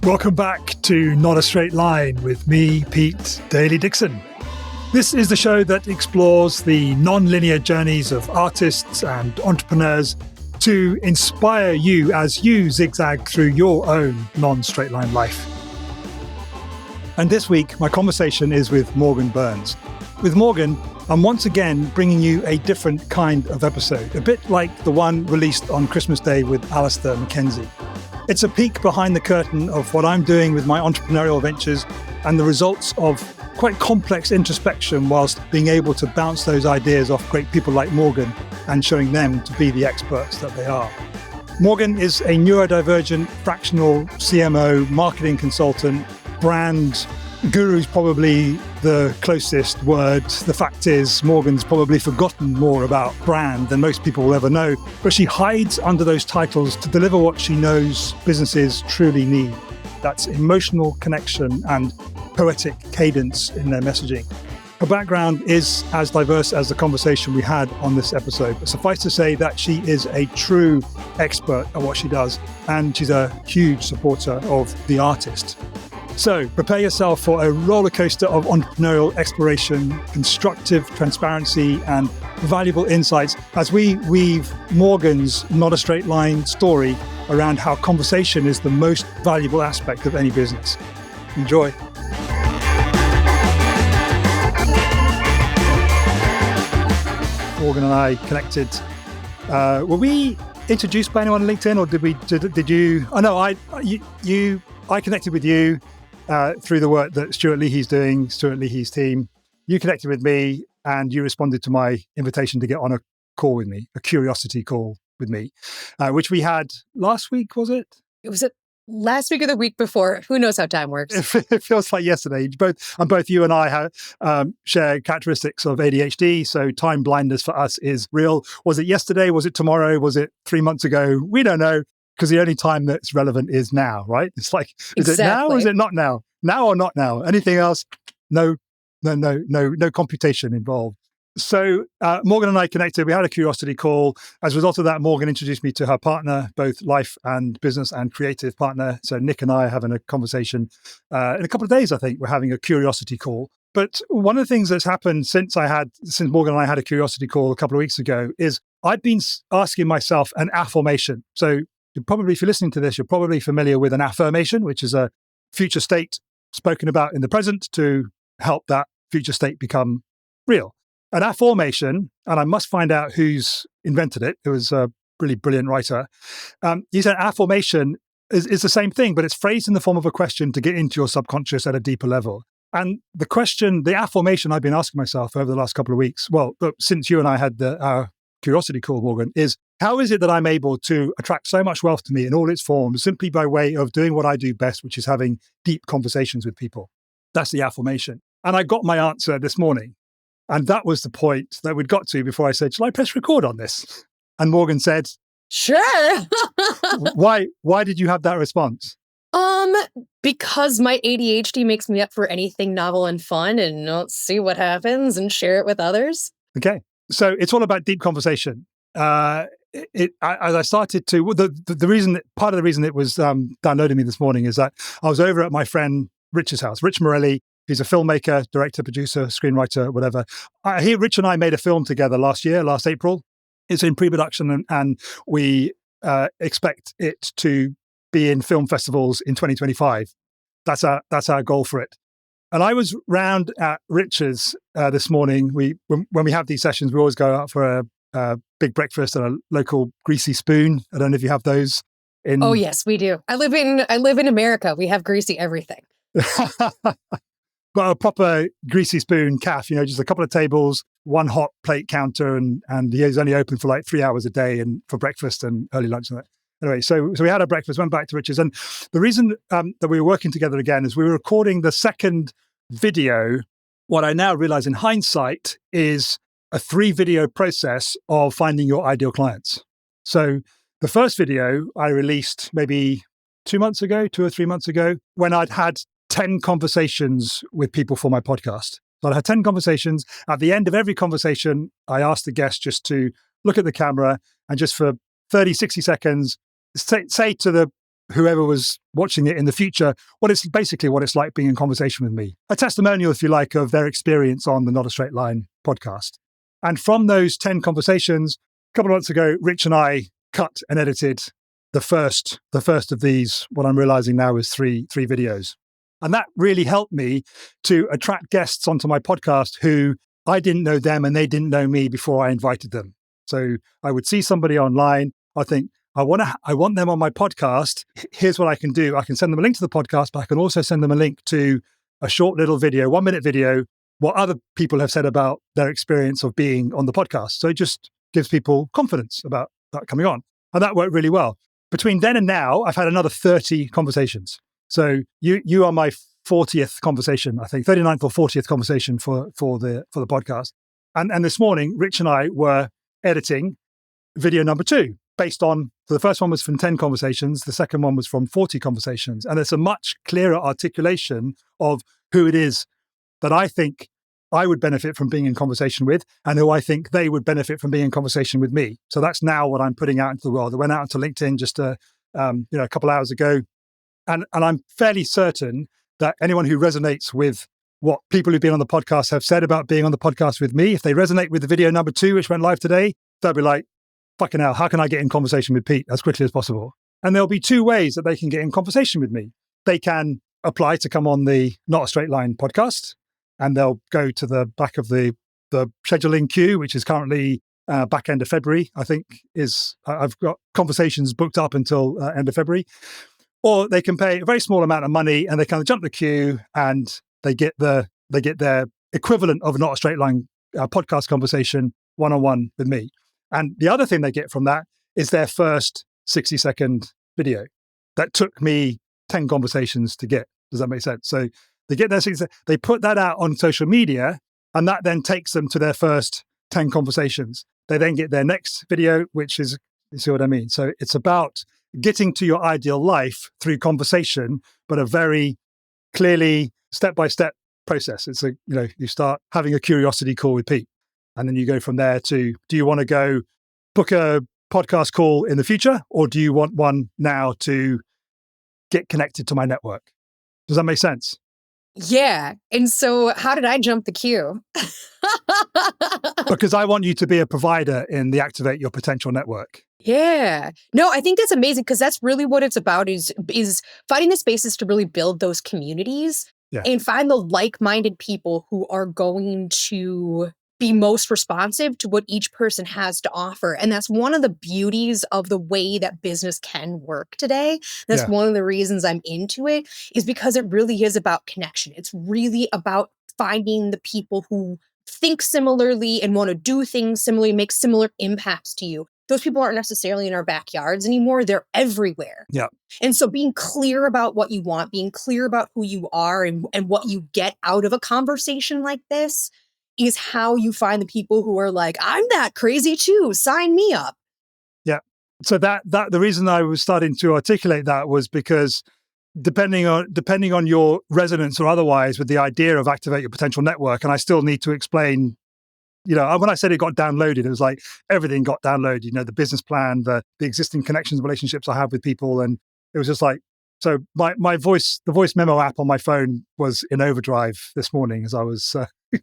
Welcome back to Not a Straight Line with me, Pete Daly-Dickson. This is the show that explores the non-linear journeys of artists and entrepreneurs to inspire you as you zigzag through your own non-straight line life. And this week, my conversation is with Morgan Burns. With Morgan, I'm once again bringing you a different kind of episode, a bit like the one released on Christmas Day with Alistair McKenzie. It's a peek behind the curtain of what I'm doing with my entrepreneurial ventures and the results of quite complex introspection whilst being able to bounce those ideas off great people like Morgan and showing them to be the experts that they are. Morgan is a neurodivergent, fractional CMO, marketing consultant, brand guru is probably the closest word. The fact is, Morgan's probably forgotten more about brand than most people will ever know, but she hides under those titles to deliver what she knows businesses truly need. That's emotional connection and poetic cadence in their messaging. Her background is as diverse as the conversation we had on this episode, but suffice to say that she is a true expert at what she does, and she's a huge supporter of the artist. So prepare yourself for a roller coaster of entrepreneurial exploration, constructive transparency, and valuable insights as we weave Morgan's Not a Straight Line story around how conversation is the most valuable aspect of any business. Enjoy. Morgan and I connected. Were we introduced by anyone on LinkedIn, or did you? Oh no, I connected with you. Through the work that Stuart Leahy's doing, Stuart Leahy's team. You connected with me and you responded to my invitation to get on a call with me, a curiosity call with me, which we had last week, was it? It was last week or the week before. Who knows how time works? It feels like yesterday. Both you and I share characteristics of ADHD, so time blindness for us is real. Was it yesterday? Was it tomorrow? Was it 3 months ago? We don't know. Because the only time that's relevant is now, right? It's like, is it now or is it not now? Now or not now? Anything else? No computation involved. So Morgan and I connected. We had a curiosity call. As a result of that, Morgan introduced me to her partner, both life and business and creative partner. So Nick and I are having a conversation. In a couple of days, I think, we're having a curiosity call. But one of the things that's happened since Morgan and I had a curiosity call a couple of weeks ago is I've been asking myself an affirmation. So if you're listening to this, you're probably familiar with an affirmation, which is a future state spoken about in the present to help that future state become real. An affirmation, and I must find out who's invented it. It was a really brilliant writer. He said affirmation is the same thing, but it's phrased in the form of a question to get into your subconscious at a deeper level. And the affirmation I've been asking myself over the last couple of weeks, since you and I had our curiosity call, Morgan, is how is it that I'm able to attract so much wealth to me in all its forms simply by way of doing what I do best, which is having deep conversations with people? That's the affirmation. And I got my answer this morning. And that was the point that we'd got to before I said, shall I press record on this? And Morgan said, sure. Why did you have that response? Because my ADHD makes me up for anything novel and fun, and let's see what happens and share it with others. Okay. So it's all about deep conversation. As I started to, part of the reason it was downloading me this morning is that I was over at my friend Rich's house, Rich Morelli. He's a filmmaker, director, producer, screenwriter, whatever. Rich and I made a film together last April. It's in pre-production and we expect it to be in film festivals in 2025. That's our goal for it. And I was round at Rich's this morning. When we have these sessions, we always go out for a big breakfast at a local Greasy Spoon. I don't know if you have those. Oh yes, we do. I live in America. We have greasy everything. But a proper Greasy Spoon cafe, just a couple of tables, one hot plate counter, and he's only open for like 3 hours a day and for breakfast and early lunch and that. Anyway, so we had our breakfast, went back to Rich's, and the reason that we were working together again is we were recording the second video. What I now realize in hindsight is a 3-video process of finding your ideal clients. So the first video I released maybe 2 or 3 months ago when I'd had 10 conversations with people for my podcast. So I had 10 conversations. At the end of every conversation, I asked the guest just to look at the camera and just for 30, 60 seconds, say to the whoever was watching it in the future what it's like being in conversation with me. A testimonial, if you like, of their experience on the Not a Straight Line podcast. And from those 10 conversations, a couple of months ago, Rich and I cut and edited the first of these, what I'm realizing now is three videos. And that really helped me to attract guests onto my podcast who I didn't know them and they didn't know me before I invited them. So I would see somebody online. I think, I want them on my podcast. Here's what I can do. I can send them a link to the podcast, but I can also send them a link to a short little video, 1-minute video, what other people have said about their experience of being on the podcast. So it just gives people confidence about that coming on. And that worked really well. Between then and now, I've had another 30 conversations. So you are my 40th conversation, I think, 39th or 40th conversation for the podcast. And this morning, Rich and I were editing video number 2, based on, so the first one was from 10 conversations, the second one was from 40 conversations. And it's a much clearer articulation of who it is that I think I would benefit from being in conversation with and who I think they would benefit from being in conversation with me. So that's now what I'm putting out into the world. I went out into LinkedIn just a couple hours ago. And I'm fairly certain that anyone who resonates with what people who've been on the podcast have said about being on the podcast with me, if they resonate with the video number 2, which went live today, they'll be like, fucking hell, how can I get in conversation with Pete as quickly as possible? And there'll be 2 ways that they can get in conversation with me. They can apply to come on the Not a Straight Line podcast, and they'll go to the back of the scheduling queue, which is currently back end of February, I think I've got conversations booked up until end of February. Or they can pay a very small amount of money and they kind of jump the queue and they get their equivalent of Not a Straight Line podcast conversation one-on-one with me. And the other thing they get from that is their first 60-second video that took me 10 conversations to get. Does that make sense? So they get their 60, they put that out on social media, and that then takes them to their first 10 conversations. They then get their next video, which is, you see what I mean? So it's about getting to your ideal life through conversation, but a very clearly step-by-step process. It's you start having a curiosity call with Pete, and then you go from there to, do you want to go book a podcast call in the future, or do you want one now to get connected to my network? Does that make sense? Yeah. And so how did I jump the queue? Because I want you to be a provider in the Activate Your Potential network. Yeah. No, I think that's amazing, because that's really what it's about, is finding the spaces to really build those communities and find the like-minded people who are going to be most responsive to what each person has to offer. And that's one of the beauties of the way that business can work today. That's one of the reasons I'm into it, is because it really is about connection. It's really about finding the people who think similarly and want to do things similarly, make similar impacts to you. Those people aren't necessarily in our backyards anymore. They're everywhere. Yeah. And so being clear about what you want, being clear about who you are and what you get out of a conversation like this is how you find the people who are like, I'm that crazy too, sign me up. Yeah. So that the reason I was starting to articulate that was because depending on your resonance or otherwise with the idea of Activate Your Potential network, and I still need to explain, when I said it got downloaded, it was like everything got downloaded, the business plan, the existing connections, relationships I have with people. And it was just like, so the voice memo app on my phone was in overdrive this morning as I was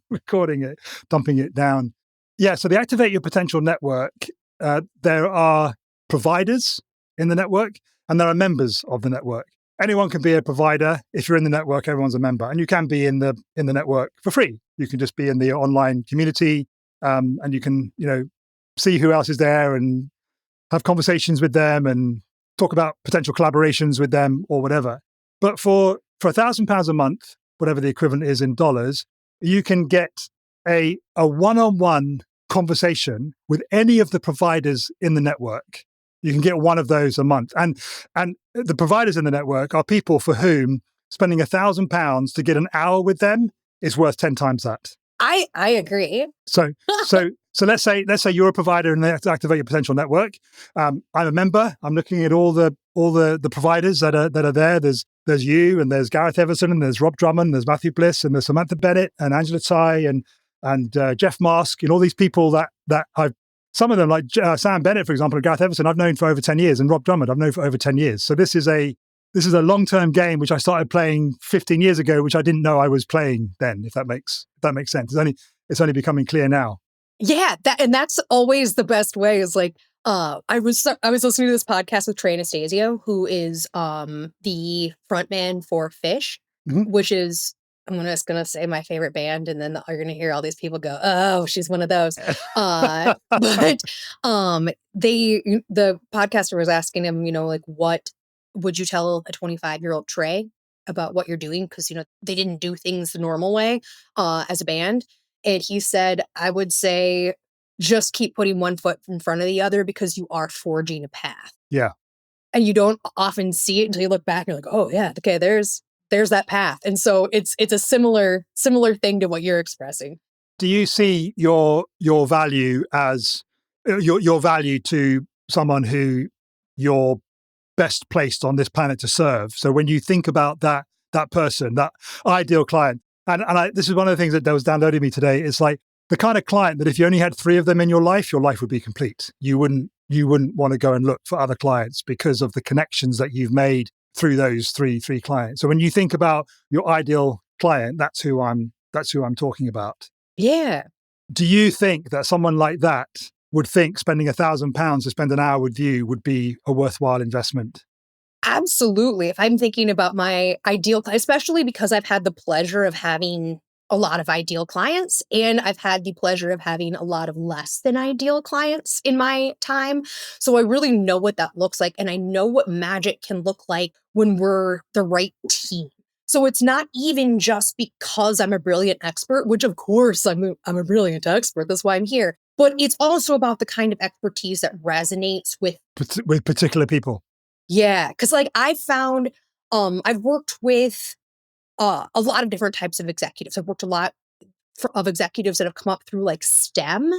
recording it, dumping it down. Yeah. So the Activate Your Potential network, there are providers in the network and there are members of the network. Anyone can be a provider. If you're in the network, everyone's a member, and you can be in the network for free. You can just be in the online community, and you can see who else is there and have conversations with them and talk about potential collaborations with them or whatever. But for £1,000 a month, whatever the equivalent is in dollars, you can get a one-on-one conversation with any of the providers in the network. You can get one of those a month. And the providers in the network are people for whom spending £1,000 to get an hour with them is worth 10 times that. I agree. So let's say you're a provider in the Activate Your Potential network. I'm a member. I'm looking at all the providers that are there. There's you, and there's Gareth Everson, and there's Rob Drummond, there's Matthew Bliss, and there's Samantha Bennett, and Angela Tsai, and Jeff Mask, and all these people that I've some of them, like Sam Bennett, for example, and Gareth Everson, I've known for over 10 years, and Rob Drummond, I've known for over 10 years. So this is a long-term game which I started playing 15 years ago, which I didn't know I was playing then. If that makes sense, it's only becoming clear now. Yeah, that's always the best way. Is like, I was listening to this podcast with Trey Anastasio, who is the frontman for Fish, which is, I'm just gonna say my favorite band, and then you're gonna hear all these people go, "Oh, she's one of those." But the podcaster was asking him, like, what would you tell a 25-year-old Trey about what you're doing? Because they didn't do things the normal way as a band, and he said, "I would say just keep putting one foot in front of the other because you are forging a path." Yeah, and you don't often see it until you look back and you're like, "Oh yeah, okay, there's that path." And so it's a similar thing to what you're expressing. Do you see your value as your value to someone who you're best placed on this planet to serve? So when you think about that person, that ideal client, and this is one of the things that was downloaded me today. It's like the kind of client that if you only had 3 of them in your life would be complete. You wouldn't want to go and look for other clients because of the connections that you've made through those three clients. So when you think about your ideal client, that's who I'm talking about. Yeah. Do you think that someone like that would think spending £1,000 to spend an hour with you would be a worthwhile investment? Absolutely. If I'm thinking about my ideal, especially because I've had the pleasure of having a lot of ideal clients, and I've had the pleasure of having a lot of less than ideal clients in my time. So I really know what that looks like, and I know what magic can look like when we're the right team. So it's not even just because I'm a brilliant expert, which of course I'm a brilliant expert. That's why I'm here. But it's also about the kind of expertise that resonates with particular people. Yeah, because I found I've worked with a lot of different types of executives. I've worked a lot of executives that have come up through STEM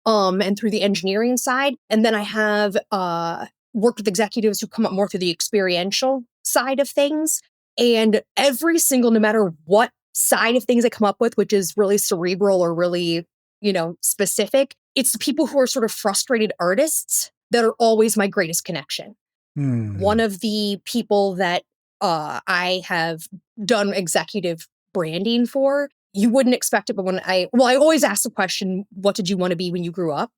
and through the engineering side. And then I have worked with executives who come up more through the experiential side of things. And every single, no matter what side of things I come up with, which is really cerebral or really, specific, it's the people who are sort of frustrated artists that are always my greatest connection. One of the people that I have done executive branding for, you wouldn't expect it, but I always ask the question, what did you want to be when you grew up?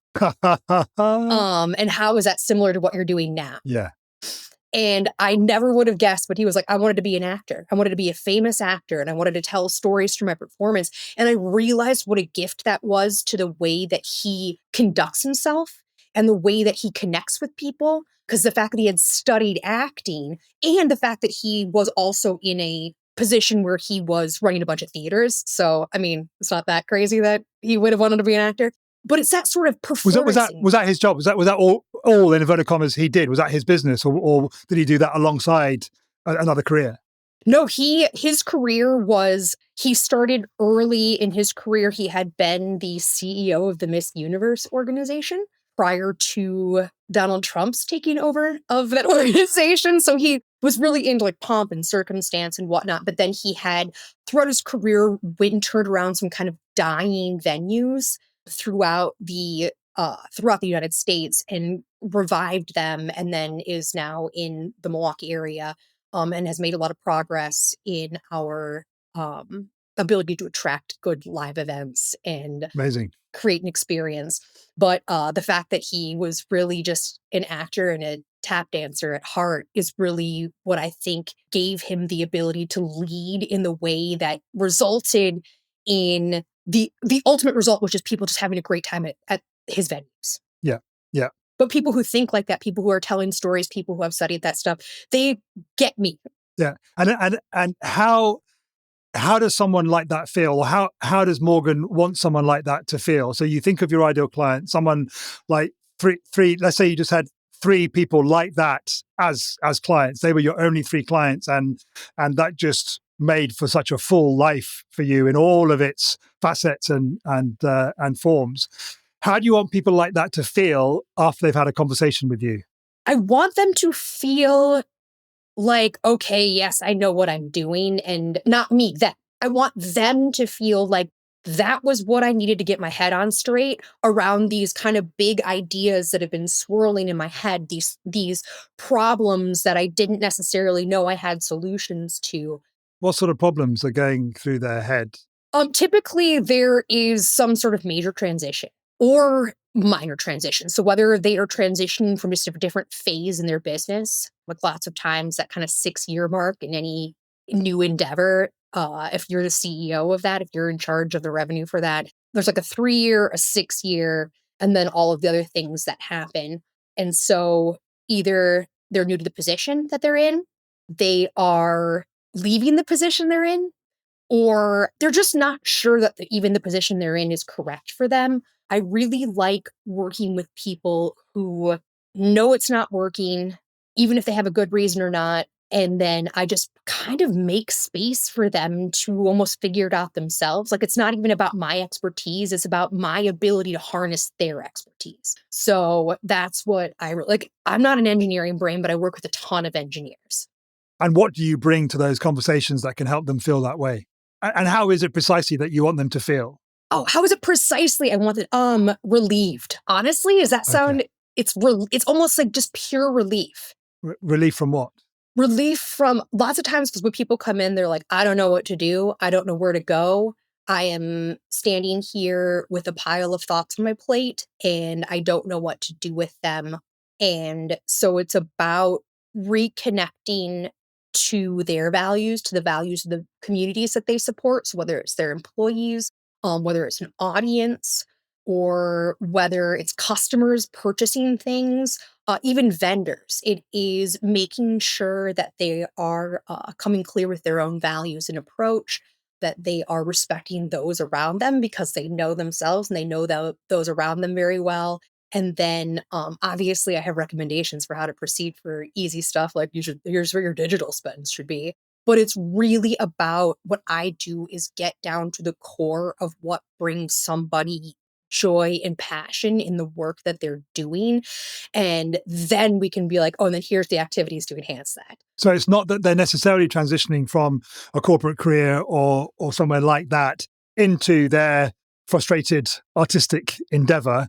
And how is that similar to what you're doing now? Yeah. And I never would have guessed, but he was like, I wanted to be an actor. I wanted to be a famous actor, and I wanted to tell stories through my performance. And I realized what a gift that was to the way that he conducts himself and the way that he connects with people. Because the fact that he had studied acting and the fact that he was also in a position where he was running a bunch of theaters. So, I mean, it's not that crazy that he would have wanted to be an actor. But it's that sort of performance. Was that his job? Was that all in inverted commas he did? Was that his business, or did he do that alongside another career? No, his career was, he started early in his career. He had been the CEO of the Miss Universe organization prior to Donald Trump's taking over of that organization. So he was really into pomp and circumstance and whatnot. But then he had, throughout his career, wintered around some kind of dying venues throughout the United States and revived them, and then is now in the Milwaukee area and has made a lot of progress in our ability to attract good live events and Amazing. Create an experience. But the fact that he was really just an actor and a tap dancer at heart is really what I think gave him the ability to lead in the way that resulted in the ultimate result, which is people just having a great time at his venues. Yeah. Yeah. But people who think like that, people who are telling stories, people who have studied that stuff, they get me. Yeah. And how does someone like that feel? Or how does Morgan want someone like that to feel? So you think of your ideal client, someone like three, let's say you just had 3 people like that as clients. They were your only 3 clients, and that just made for such a full life for you in all of its facets and forms. How do you want people like that to feel after they've had a conversation with you? I want them to feel like, okay, yes, I know what I'm doing, and not me, them. I want them to feel like that was what I needed to get my head on straight around these kind of big ideas that have been swirling in my head, these problems that I didn't necessarily know I had solutions to. What sort of problems are going through their head? Typically, there is some sort of major transition or minor transition. So whether they are transitioning from just a different phase in their business, like lots of times that kind of 6-year mark in any new endeavor, if you're the CEO of that, if you're in charge of the revenue for that, there's like a 3-year, a 6-year, and then all of the other things that happen. And so either they're new to the position that they're in, they are leaving the position they're in, or they're just not sure that even the position they're in is correct for them. I really like working with people who know it's not working, even if they have a good reason or not. And then I just kind of make space for them to almost figure it out themselves. Like, it's not even about my expertise, it's about my ability to harness their expertise. So that's what like. I'm not an engineering brain, but I work with a ton of engineers. And what do you bring to those conversations that can help them feel that way? And how is it precisely that you want them to feel? Oh, how is it precisely? I want it relieved. Honestly, does that sound? Okay. It's almost like just pure relief. Relief from what? Relief from lots of times, because when people come in, they're like, I don't know what to do. I don't know where to go. I am standing here with a pile of thoughts on my plate and I don't know what to do with them. And so it's about reconnecting to their values, to the values of the communities that they support. So whether it's their employees, whether it's an audience, or whether it's customers purchasing things, even vendors, it is making sure that they are coming clear with their own values and approach, that they are respecting those around them because they know themselves and they know those around them very well. And then obviously I have recommendations for how to proceed for easy stuff, like here's where your digital spends should be. But it's really about, what I do is get down to the core of what brings somebody joy and passion in the work that they're doing. And then we can be like, oh, and then here's the activities to enhance that. So it's not that they're necessarily transitioning from a corporate career or somewhere like that into their frustrated artistic endeavor.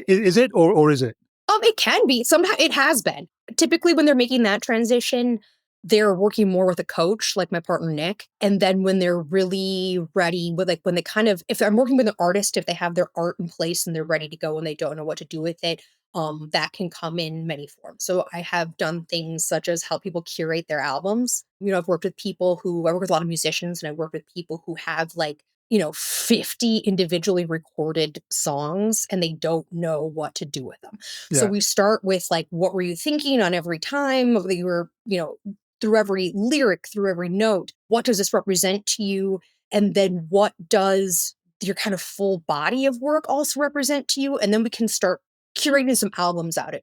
Is it, or is it? It can be. Sometimes it has been. Typically, when they're making that transition, they're working more with a coach, like my partner Nick. And then when they're really ready, with like when they kind of, if I'm working with an artist, if they have their art in place and they're ready to go and they don't know what to do with it, that can come in many forms. So I have done things such as help people curate their albums. I've worked with people I work with a lot of musicians, and I work with people who have 50 individually recorded songs and they don't know what to do with them. Yeah. So we start with what were you thinking on every time you were, through every lyric, through every note, what does this represent to you? And then what does your kind of full body of work also represent to you? And then we can start curating some albums out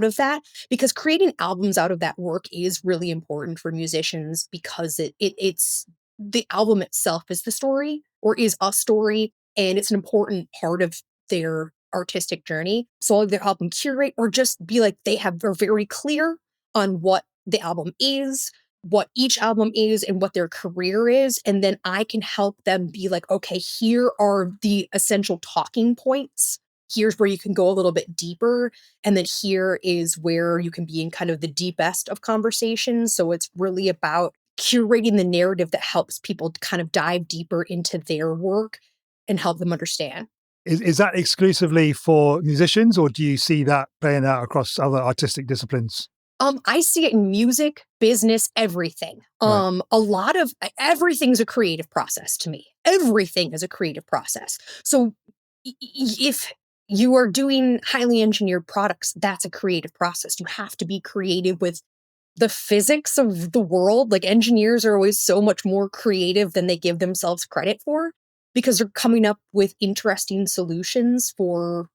of that, because creating albums out of that work is really important for musicians, because it's the album itself is the story, or is a story, and it's an important part of their artistic journey. So I'll either help them curate or just be like, they're very clear on what the album is, what each album is, and what their career is. And then I can help them be like, okay, here are the essential talking points. Here's where you can go a little bit deeper. And then here is where you can be in kind of the deepest of conversations. So it's really about curating the narrative that helps people kind of dive deeper into their work and help them understand. Is that exclusively for musicians, or do you see that playing out across other artistic disciplines? I see it in music, business, everything. Right. A lot of everything's a creative process to me. Everything is a creative process. So if you are doing highly engineered products, that's a creative process. You have to be creative with the physics of the world. Like, engineers are always so much more creative than they give themselves credit for, because they're coming up with interesting solutions for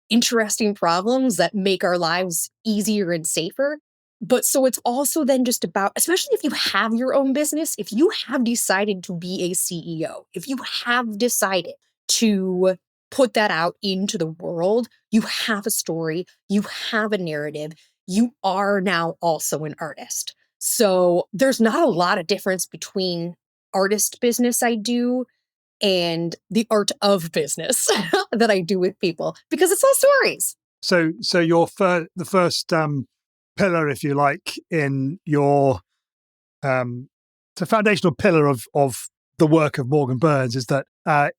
interesting problems that make our lives easier and safer. But so it's also then just about, especially if you have your own business, if you have decided to be a CEO, if you have decided to put that out into the world, you have a story, you have a narrative, you are now also an artist. So there's not a lot of difference between artist business I do and the art of business that I do with people, because it's all stories. So the first pillar, if you like, in your it's a foundational pillar of the work of Morgan Burns is that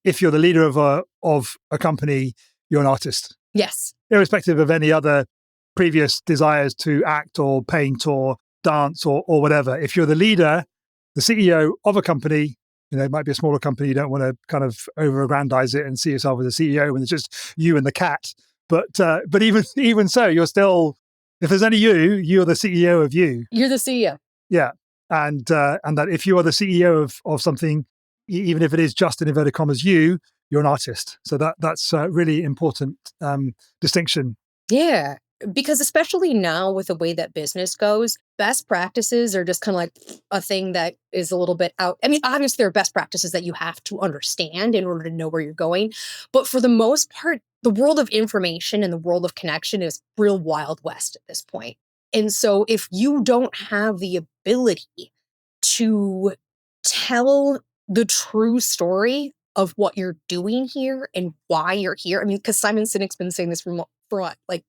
if you're the leader of a company, you're an artist. Yes. Irrespective of any other previous desires to act or paint or dance or whatever. If you're the leader, the CEO of a company, it might be a smaller company, you don't want to kind of over-aggrandize it and see yourself as a CEO when it's just you and the cat. But even so, you're still, if there's only you're the CEO of you. You're the CEO. Yeah. And that if you are the CEO of something, even if it is just in inverted commas you're an artist. So that's a really important distinction. Yeah, because especially now with the way that business goes, best practices are just kind of like a thing that is a little bit out. I mean, obviously there are best practices that you have to understand in order to know where you're going. But for the most part, the world of information and the world of connection is real Wild West at this point. And so if you don't have the ability to tell the true story of what you're doing here and why you're here. I mean, because Simon Sinek's been saying this for what, like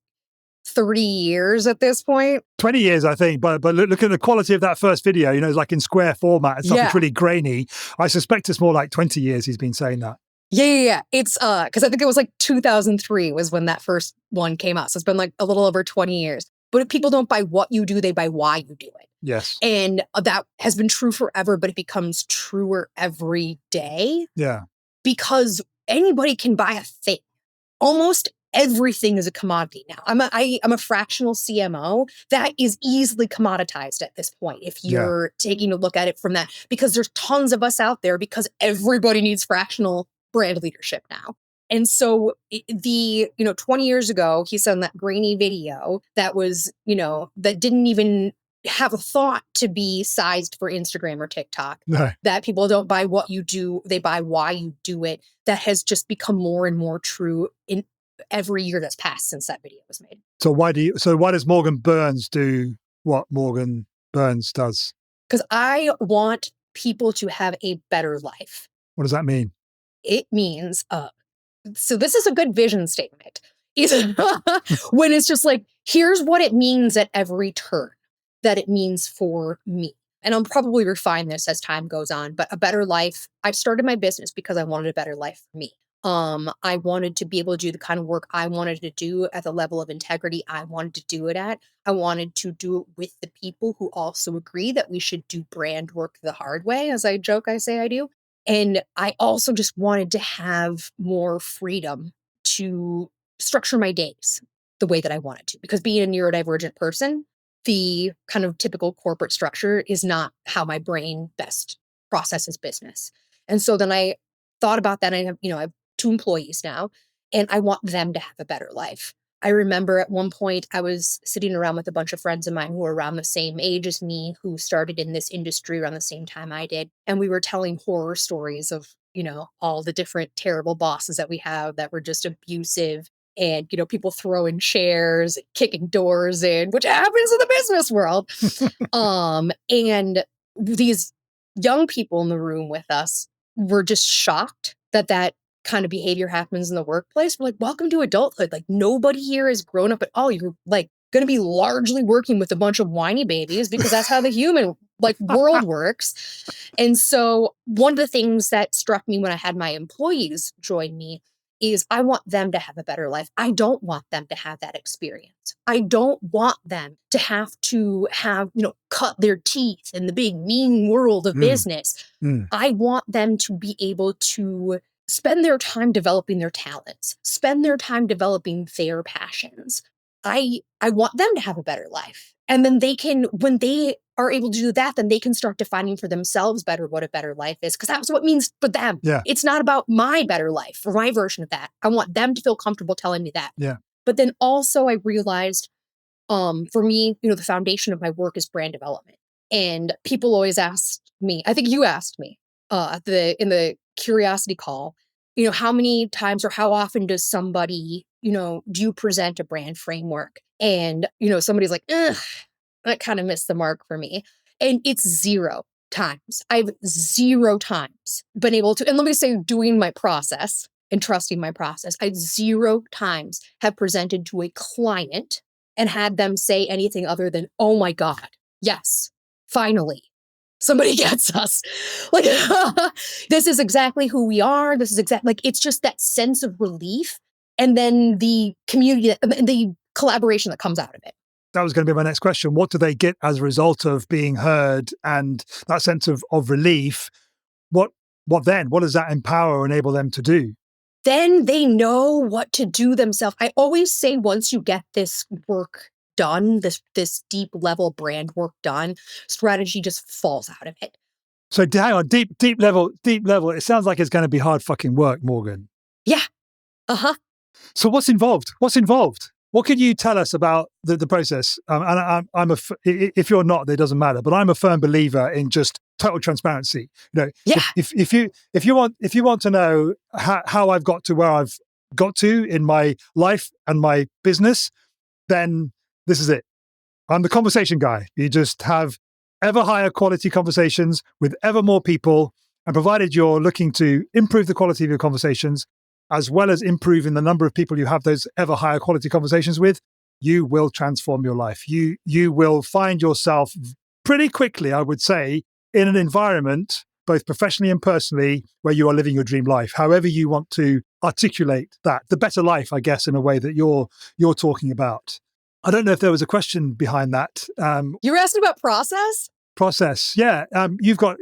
30 years at this point? 20 years, I think. But look at the quality of that first video, it's like in square format and stuff. Yeah. It's really grainy. I suspect it's more like 20 years he's been saying that. Yeah. It's because I think it was like 2003 was when that first one came out. So it's been like a little over 20 years. But if people don't buy what you do, they buy why you do it. Yes. And that has been true forever, but it becomes truer every day. Yeah. Because anybody can buy a thing. Almost everything is a commodity now. I'm a fractional CMO that is easily commoditized at this point. If you're taking a look at it from that, because there's tons of us out there because everybody needs fractional brand leadership now. And so 20 years ago, he said in that grainy video that was, that didn't even have a thought to be sized for Instagram or TikTok. No. That people don't buy what you do, they buy why you do it. That has just become more and more true in every year that's passed since that video was made. So why does Morgan Burns do what Morgan Burns does? Because I want people to have a better life. What does that mean? It means, so this is a good vision statement. When it's just like, here's what it means at every turn. That it means for me. And I'll probably refine this as time goes on, but a better life. I started my business because I wanted a better life for me. I wanted to be able to do the kind of work I wanted to do at the level of integrity I wanted to do it at. I wanted to do it with the people who also agree that we should do brand work the hard way. As I joke, I say I do. And I also just wanted to have more freedom to structure my days the way that I wanted to, because being a neurodivergent person, the kind of typical corporate structure is not how my brain best processes business. And so then I thought about that. I have 2 employees now, and I want them to have a better life. I remember at one point I was sitting around with a bunch of friends of mine who were around the same age as me, who started in this industry around the same time I did. And we were telling horror stories of, all the different terrible bosses that we have that were just abusive. And, people throwing chairs, kicking doors in, which happens in the business world. And these young people in the room with us were just shocked that kind of behavior happens in the workplace. We're like, welcome to adulthood. Like, nobody here has grown up at all. You're like going to be largely working with a bunch of whiny babies because that's how the human world works. And so one of the things that struck me when I had my employees join me is I want them to have a better life. I don't want them to have that experience. I don't want them to have cut their teeth in the big mean world of business. I want them to be able to spend their time developing their talents, spend their time developing their passions. I want them to have a better life. And then when they are able to do that, then they can start defining for themselves better what a better life is, because that's what it means for them. Yeah. It's not about my better life or my version of that. I want them to feel comfortable telling me that. Yeah. But then also I realized, for me, the foundation of my work is brand development. And people always ask me, I think you asked me in the curiosity call, how many times or how often does somebody, do you present a brand framework? And, somebody's like, ugh, that kind of missed the mark for me. And it's 0. times. I've 0 times been able to, and let me say, doing my process and trusting my process, I've 0 times have presented to a client and had them say anything other than, oh my God, yes, finally, somebody gets us. Like, this is exactly who we are. This is exactly, like, it's just that sense of relief. And then the community, the collaboration that comes out of it. That was going to be my next question. What do they get as a result of being heard and that sense of relief? What then? What does that empower or enable them to do? Then they know what to do themselves. I always say, once you get this work done, this deep level brand work done, strategy just falls out of it. So hang on, deep level. It sounds like it's going to be hard fucking work, Morgan. Yeah. Uh-huh. So what's involved? What could you tell us about the process? And if you're not, it doesn't matter. But I'm a firm believer in just total transparency. Yeah. If you want to know how I've got to where I've got to in my life and my business, then this is it. I'm the conversation guy. You just have ever higher quality conversations with ever more people, and provided you're looking to improve the quality of your conversations, as well as improving the number of people you have those ever higher quality conversations with, you will transform your life. You will find yourself pretty quickly, I would say, in an environment, both professionally and personally, where you are living your dream life, however you want to articulate that, the better life, I guess, in a way that you're talking about. I don't know if there was a question behind that. You were asking about process? Process, yeah. You've got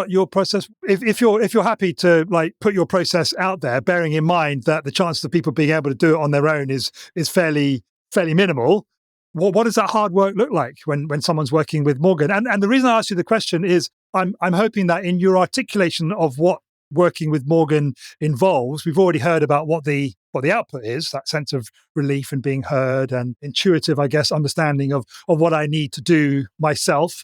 your process. If you're happy to like put your process out there, bearing in mind that the chance of people being able to do it on their own is fairly minimal. What does that hard work look like when someone's working with Morgan? And the reason I asked you the question is I'm hoping that in your articulation of what working with Morgan involves, we've already heard about what the output is, that sense of relief and being heard and intuitive, I guess, understanding of what I need to do myself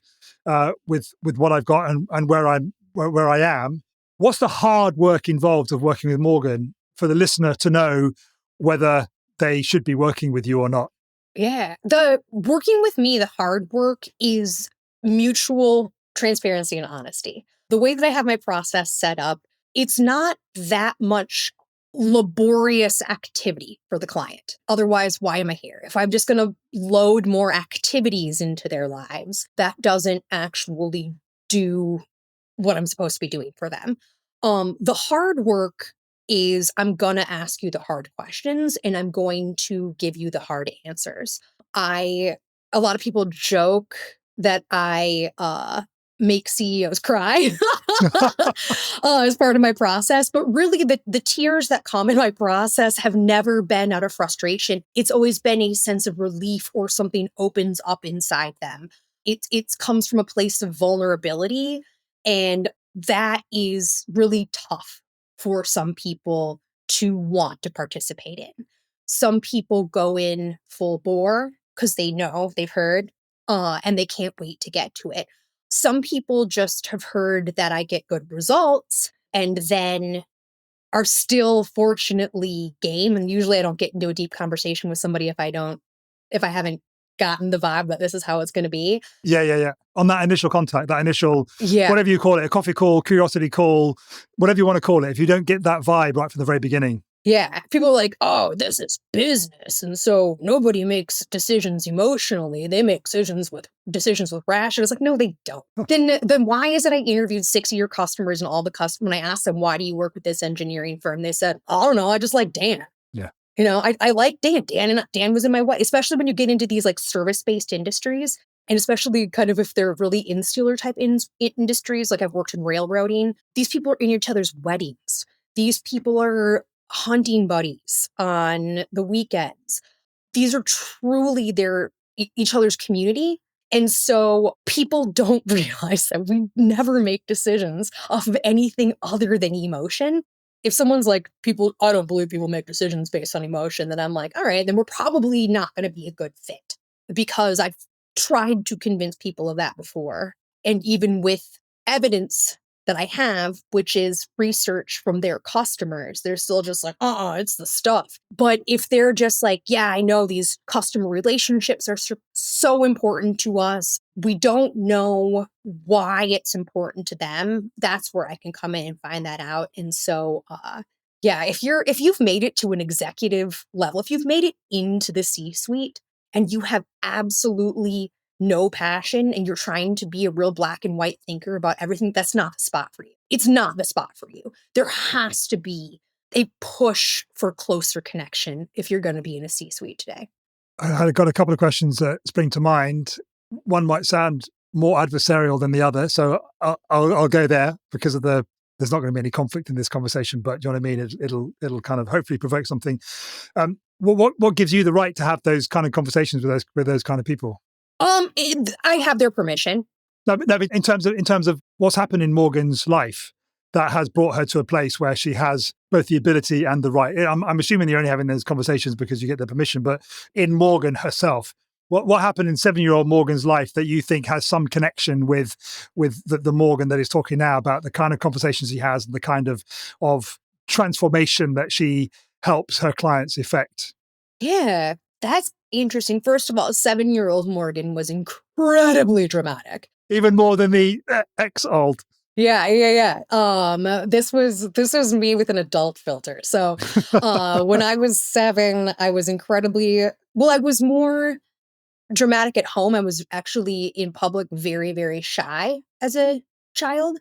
with what I've got and where I am. What's the hard work involved of working with Morgan for the listener to know whether they should be working with you or not? Yeah. The working with me, the hard work is mutual transparency and honesty. The way that I have my process set up, it's not that much laborious activity for the client. Otherwise, why am I here? If I'm just going to load more activities into their lives, that doesn't actually do what I'm supposed to be doing for them. The hard work is I'm going to ask you the hard questions and I'm going to give you the hard answers. A lot of people joke that I make CEOs cry as part of my process. But really, the tears that come in my process have never been out of frustration. It's always been a sense of relief or something opens up inside them. It comes from a place of vulnerability. And that is really tough for some people to want to participate in. Some people go in full bore because they know, they've heard, and they can't wait to get to it. Some people just have heard that I get good results and then are still fortunately game. And usually I don't get into a deep conversation with somebody if I haven't gotten the vibe that this is how it's going to be. Yeah. On that initial contact, that initial, whatever you call it, a coffee call, curiosity call, whatever you want to call it, if you don't get that vibe right from the very beginning. Yeah. People are like, oh, this is business. And so nobody makes decisions emotionally. They make decisions with rationale. It's like, no, they don't. Then why is it I interviewed 6 of your customers and all the customers, when I asked them, why do you work with this engineering firm? They said, I don't know. I just like Dan. Yeah. I like Dan. Dan was in my way, especially when you get into these like service-based industries. And especially kind of if they're really insular type industries, like I've worked in railroading, these people are in each other's weddings. These people are hunting buddies on the weekends. These are truly each other's community. And so people don't realize that we never make decisions off of anything other than emotion. If someone's like, I don't believe people make decisions based on emotion, then I'm like, all right, then we're probably not going to be a good fit, because I've tried to convince people of that before. And even with evidence that I have, which is research from their customers. They're still just like, it's the stuff. But if they're just like, yeah, I know these customer relationships are so important to us, we don't know why it's important to them, that's where I can come in and find that out. And so, yeah, if you've made it to an executive level, if you've made it into the C-suite and you have absolutely no passion and you're trying to be a real black and white thinker about everything, that's not the spot for you. It's not the spot for you. There has to be a push for closer connection if you're going to be in a C-suite today. I got a couple of questions that spring to mind. One might sound more adversarial than the other, so I'll go there because of there's not going to be any conflict in this conversation, but do you know what I mean? It'll kind of hopefully provoke something. What gives you the right to have those kind of conversations with those kind of people? I have their permission. No, in terms of what's happened in Morgan's life that has brought her to a place where she has both the ability and the right. I'm assuming you're only having those conversations because you get the permission, but in Morgan herself, what happened in 7-year-old Morgan's life that you think has some connection with the Morgan that is talking now about the kind of conversations he has and the kind of transformation that she helps her clients effect? Yeah, that's interesting. First of all, 7-year-old Morgan was incredibly dramatic. Even more than the ex-old. Yeah. This was me with an adult filter. So, when I was 7, I was I was more dramatic at home. I was actually in public very, very shy as a child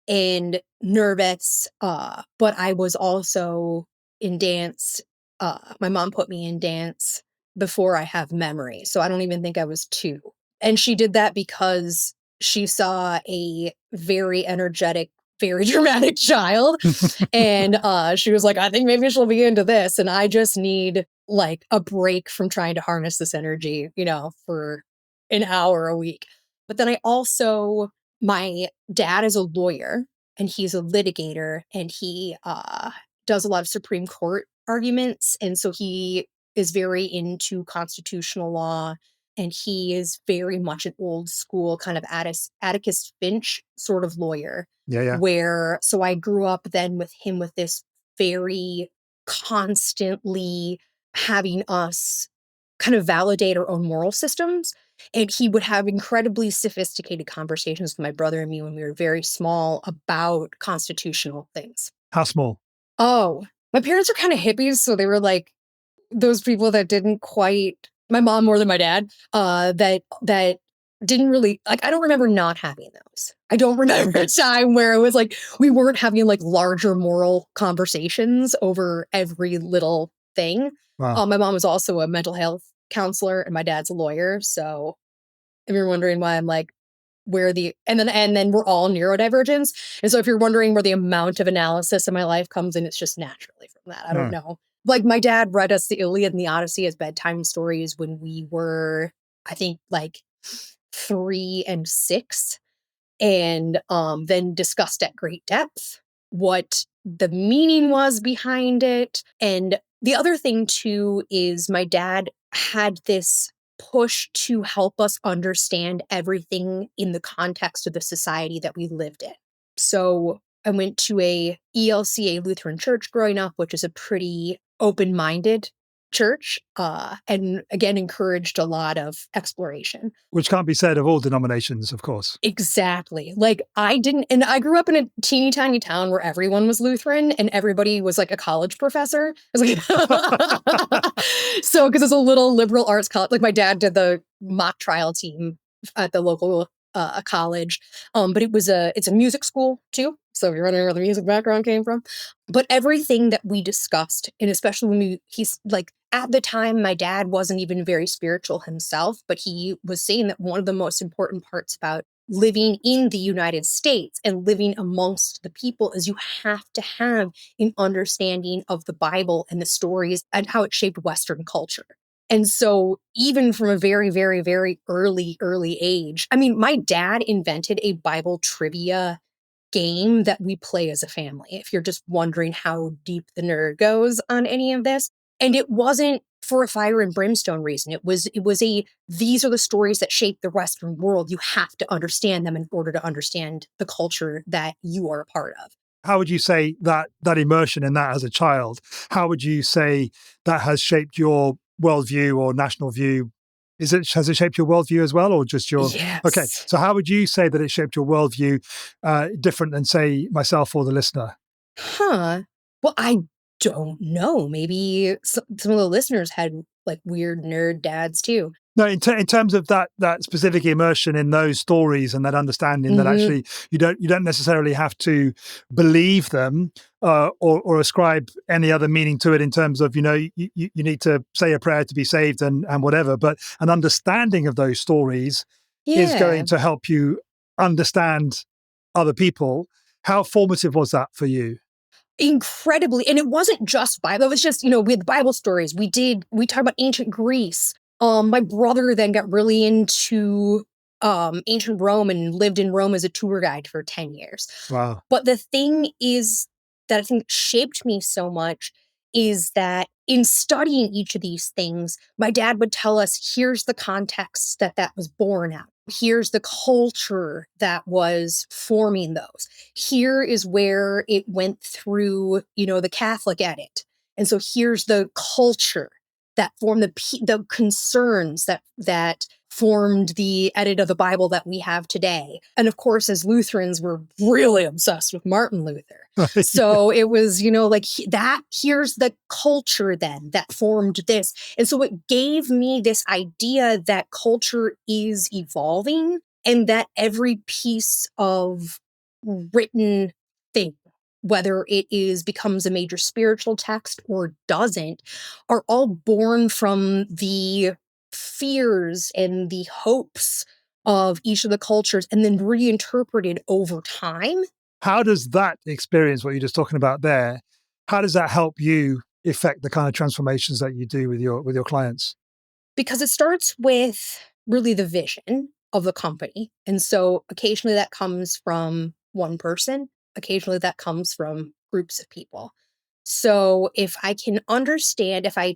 and nervous. But I was also in dance. My mom put me in dance before I have memory. So I don't even think I was 2. And she did that because she saw a very energetic, very dramatic child. And she was like, I think maybe she'll be into this. And I just need like a break from trying to harness this energy, for an hour a week. But then my dad is a lawyer and he's a litigator and he does a lot of Supreme Court arguments. And so he is very into constitutional law and he is very much an old school kind of Atticus Finch sort of lawyer. Yeah. So I grew up then with him with this very constantly having us kind of validate our own moral systems. And he would have incredibly sophisticated conversations with my brother and me when we were very small about constitutional things. How small? Oh, my parents are kind of hippies. So they were like those people that didn't quite, my mom more than my dad, that didn't really, like, I don't remember not having those. I don't remember a time where it was like, we weren't having like larger moral conversations over every little thing. Wow. My mom was also a mental health counselor and my dad's a lawyer. So if you're wondering why I'm like, and then we're all neurodivergents. And so if you're wondering where the amount of analysis in my life comes in, it's just naturally from that. I don't know. Like my dad read us the Iliad and the Odyssey as bedtime stories when we were, I think, like 3 and 6, and then discussed at great depth what the meaning was behind it. And the other thing too is my dad had this push to help us understand everything in the context of the society that we lived in. So I went to a ELCA Lutheran church growing up, which is a pretty open-minded church, and again, encouraged a lot of exploration. Which can't be said of all denominations, of course. Exactly. Like I grew up in a teeny tiny town where everyone was Lutheran and everybody was like a college professor. I was like, so, because it's a little liberal arts college, like my dad did the mock trial team at the local college. But it's a music school too. So if you're wondering where the music background came from, but everything that we discussed, and especially when he's like, at the time, my dad wasn't even very spiritual himself, but he was saying that one of the most important parts about living in the United States and living amongst the people is you have to have an understanding of the Bible and the stories and how it shaped Western culture. And so even from a very, very, very early age, I mean, my dad invented a Bible trivia game that we play as a family, if you're just wondering how deep the nerd goes on any of this. And it wasn't for a fire and brimstone reason. It was these are the stories that shape the Western world. You have to understand them in order to understand the culture that you are a part of. How would you say that immersion in that as a child, how would you say that has shaped your worldview or national view? Has it shaped your worldview as well, or just your... Yes. Okay, so how would you say that it shaped your worldview different than, say, myself or the listener? Well, I don't know. Maybe some of the listeners had like weird nerd dads too. No, in terms of that specific immersion in those stories and that understanding that actually you don't necessarily have to believe them or ascribe any other meaning to it in terms of, you need to say a prayer to be saved and whatever, but an understanding of those stories is going to help you understand other people. How formative was that for you? Incredibly. And it wasn't just Bible. It was just, we had Bible stories. We talked about ancient Greece. My brother then got really into ancient Rome and lived in Rome as a tour guide for 10 years. Wow. But the thing is that I think shaped me so much is that in studying each of these things, my dad would tell us, here's the context that was born out. Here's the culture that was forming those. Here is where it went through, the Catholic edit. And so here's the culture that formed the concerns that formed the edit of the Bible that we have today. And of course, as Lutherans, we're really obsessed with Martin Luther. So it was, here's the culture then that formed this. And so it gave me this idea that culture is evolving and that every piece of written thing, whether it becomes a major spiritual text or doesn't, are all born from the fears and the hopes of each of the cultures and then reinterpreted over time. How does that experience, what you're just talking about there, how does that help you effect the kind of transformations that you do with your clients? Because it starts with really the vision of the company. And so occasionally that comes from one person, occasionally that comes from groups of people. So if I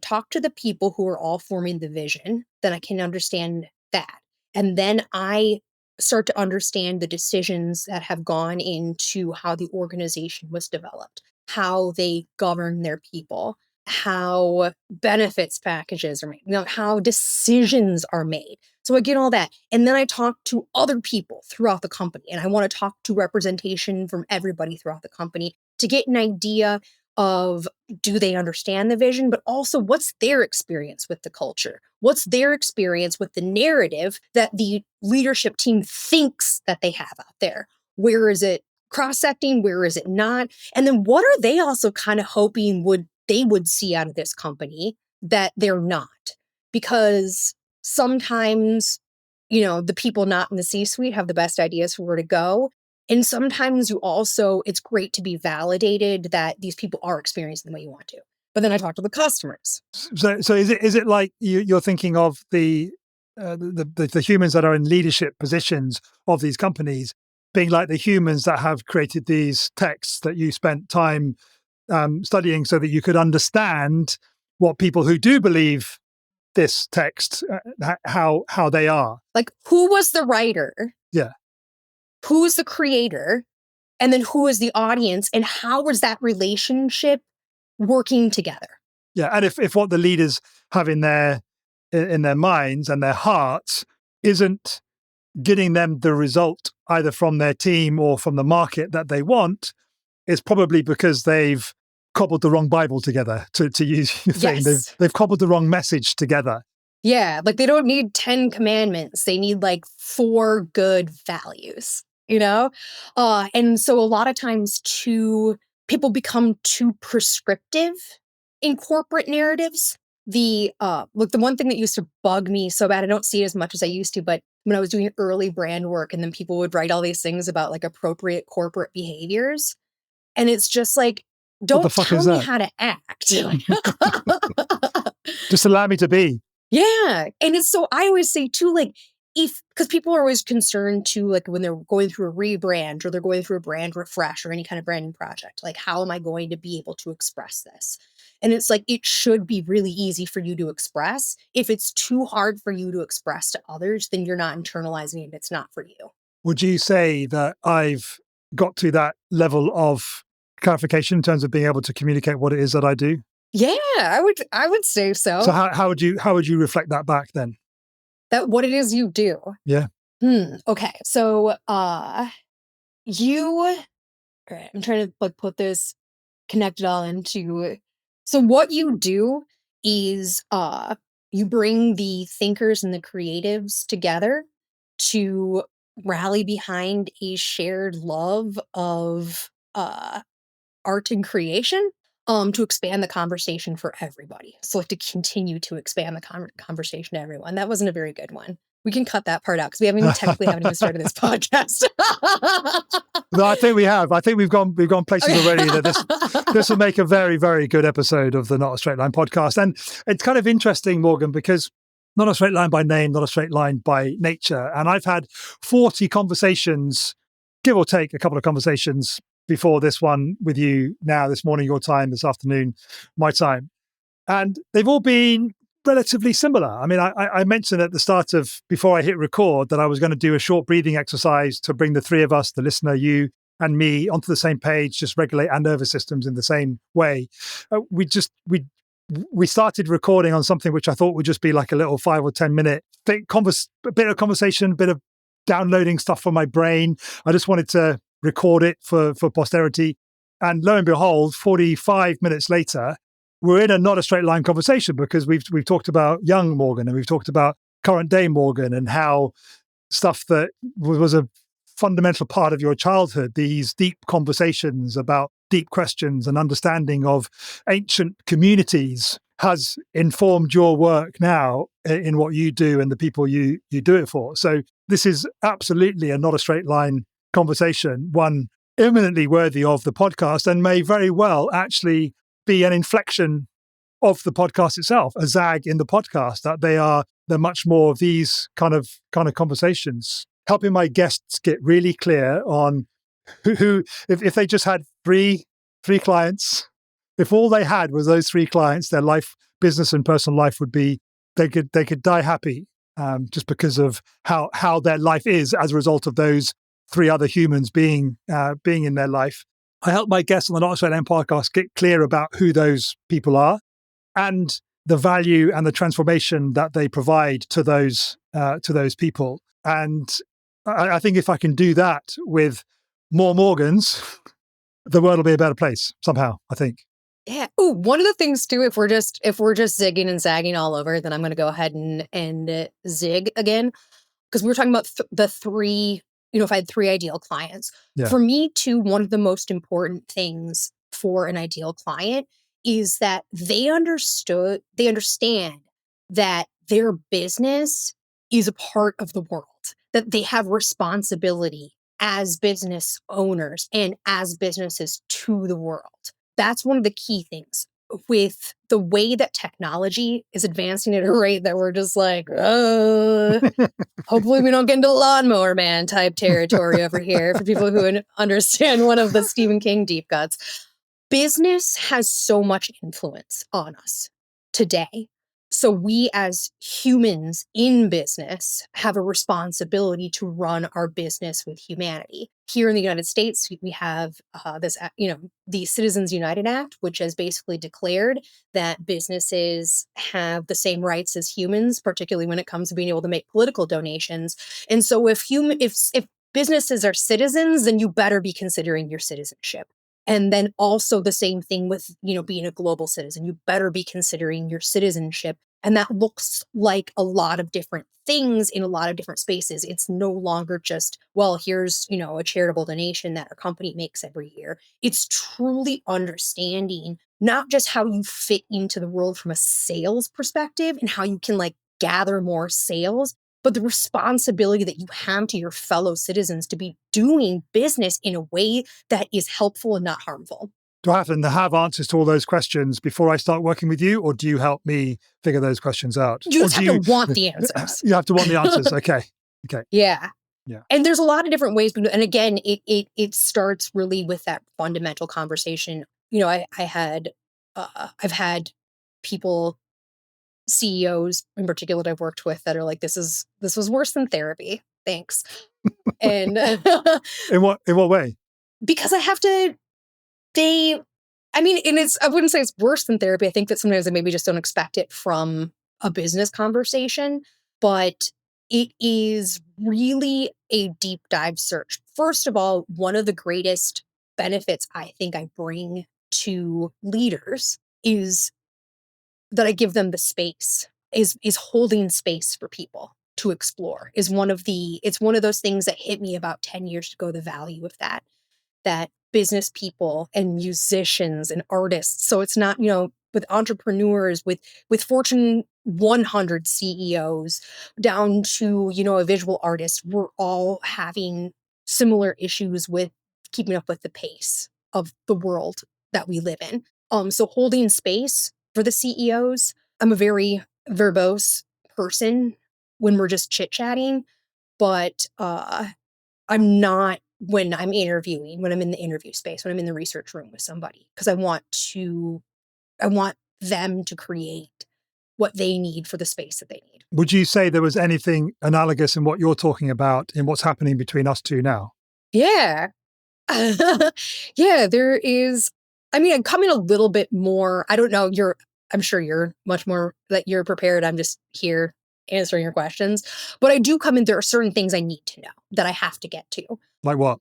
talk to the people who are all forming the vision, then I can understand that. And then I start to understand the decisions that have gone into how the organization was developed, how they govern their people, how benefits packages are made, how decisions are made. So I get all that. And then I talk to other people throughout the company. And I want to talk to representation from everybody throughout the company to get an idea of, do they understand the vision, but also what's their experience with the culture? What's their experience with the narrative that the leadership team thinks that they have out there? Where is it cross-secting? Where is it not? And then what are they also kind of hoping they would see out of this company that they're not? Because sometimes, the people not in the C-suite have the best ideas for where to go. And sometimes it's great to be validated that these people are experiencing the way you want to. But then I talk to the customers. So is it like you're thinking of the humans that are in leadership positions of these companies being like the humans that have created these texts that you spent time studying so that you could understand what people who do believe this text, how they are? Like, who was the writer? Yeah. Who is the creator? And then who is the audience? And how is that relationship working together? Yeah. And if what the leaders have in their minds and their hearts isn't getting them the result either from their team or from the market that they want, it's probably because they've cobbled the wrong Bible together, to use your thing. Yes. They've cobbled the wrong message together. Yeah, like they don't need 10 commandments. They need like 4 good values, And so a lot of times people become too prescriptive in corporate narratives. The one thing that used to bug me so bad, I don't see it as much as I used to, but when I was doing early brand work and then people would write all these things about like appropriate corporate behaviors. And it's just like, don't tell me how to act. Just allow me to be. Yeah. And it's so I always say too, like, because people are always concerned too, like when they're going through a rebrand or they're going through a brand refresh or any kind of branding project, like how am I going to be able to express this? And it's like, it should be really easy for you to express. If it's too hard for you to express to others, then you're not internalizing it. It's not for you. Would you say that I've got to that level of clarification in terms of being able to communicate what it is that I do? Yeah, I would say so. So how would you reflect that back then? That what it is you do. Yeah. Okay. So all right, I'm trying to like put this, connect it all into. So what you do is you bring the thinkers and the creatives together to rally behind a shared love of art and creation, to expand the conversation for everybody. So like to continue to expand the conversation to everyone. That wasn't a very good one. We can cut that part out because we haven't even started this podcast. No, I think we have. I think we've gone places already that this will make a very, very good episode of the Not a Straight Line podcast. And it's kind of interesting, Morgan, because not a straight line by name, not a straight line by nature. And I've had 40 conversations, give or take a couple of conversations before this one with you now, this morning, your time, this afternoon, my time. And they've all been relatively similar. I mean, I mentioned at the start of, before I hit record, that I was going to do a short breathing exercise to bring the three of us, the listener, you and me, onto the same page, just regulate our nervous systems in the same way. We started recording on something which I thought would just be like a little 5 or 10 minute bit of conversation, bit of downloading stuff from my brain. I just wanted to record it for posterity. And lo and behold, 45 minutes later, we're in a not a straight line conversation because we've talked about young Morgan and we've talked about current day Morgan and how stuff that was a fundamental part of your childhood, these deep conversations about deep questions and understanding of ancient communities, has informed your work now in what you do and the people you do it for. So this is absolutely a not a straight line conversation, one eminently worthy of the podcast, and may very well actually be an inflection of the podcast itself, a zag in the podcast, that they're much more of these kind of conversations, helping my guests get really clear on who if they just had three clients, if all they had was those three clients, their life, business and personal life would be, they could die happy, just because of how their life is as a result of those three other humans being in their life. I help my guests on the Not a Straight Line podcast get clear about who those people are and the value and the transformation that they provide to those people. And I think if I can do that with more Morgans, the world will be a better place somehow, I think. Yeah. Oh, one of the things too, if we're just zigging and zagging all over, then I'm going to go ahead and zig again, because we were talking about the three. If I had three ideal clients, for me too, one of the most important things for an ideal client is that they understand that their business is a part of the world, that they have responsibility as business owners and as businesses to the world. That's one of the key things with the way that technology is advancing at a rate that we're just like, hopefully we don't get into lawnmower man type territory over here for people who understand one of the Stephen King deep cuts. Business has so much influence on us today. So we as humans in business have a responsibility to run our business with humanity. Here in the United States, we have the Citizens United Act, which has basically declared that businesses have the same rights as humans, particularly when it comes to being able to make political donations. And so if businesses are citizens, then you better be considering your citizenship. And then also the same thing with, being a global citizen. You better be considering your citizenship. And that looks like a lot of different things in a lot of different spaces. It's no longer just, well, here's, a charitable donation that our company makes every year. It's truly understanding not just how you fit into the world from a sales perspective and how you can gather more sales, but the responsibility that you have to your fellow citizens to be doing business in a way that is helpful and not harmful. Do I have to have answers to all those questions before I start working with you, or do you help me figure those questions out? You just have to want the answers. You have to want the answers. Okay. Okay. Yeah. Yeah. And there's a lot of different ways. And again, it starts really with that fundamental conversation. I've had people, CEOs in particular that I've worked with, that are like, this was worse than therapy. Thanks. And In what way? because I wouldn't say it's worse than therapy. I think that sometimes they maybe just don't expect it from a business conversation, but it is really a deep dive search. First of all, one of the greatest benefits I think I bring to leaders is that I give them the space, is holding space for people to explore. It's one of those things that hit me about 10 years ago, the value of that business people and musicians and artists. So it's not, with entrepreneurs, with Fortune 100 CEOs down to, a visual artist, we're all having similar issues with keeping up with the pace of the world that we live in. So holding space for the CEOs, I'm a very verbose person when we're just chit-chatting, but I'm not when I'm interviewing, when I'm in the interview space, when I'm in the research room with somebody, because I want them to create what they need for the space that they need. Would you say there was anything analogous in what you're talking about in what's happening between us two now? Yeah. Yeah, there is. I'm coming a little bit more. I don't know. I'm sure you're much more that you're prepared. I'm just here answering your questions. But I do come in. There are certain things I need to know that I have to get to. Like what?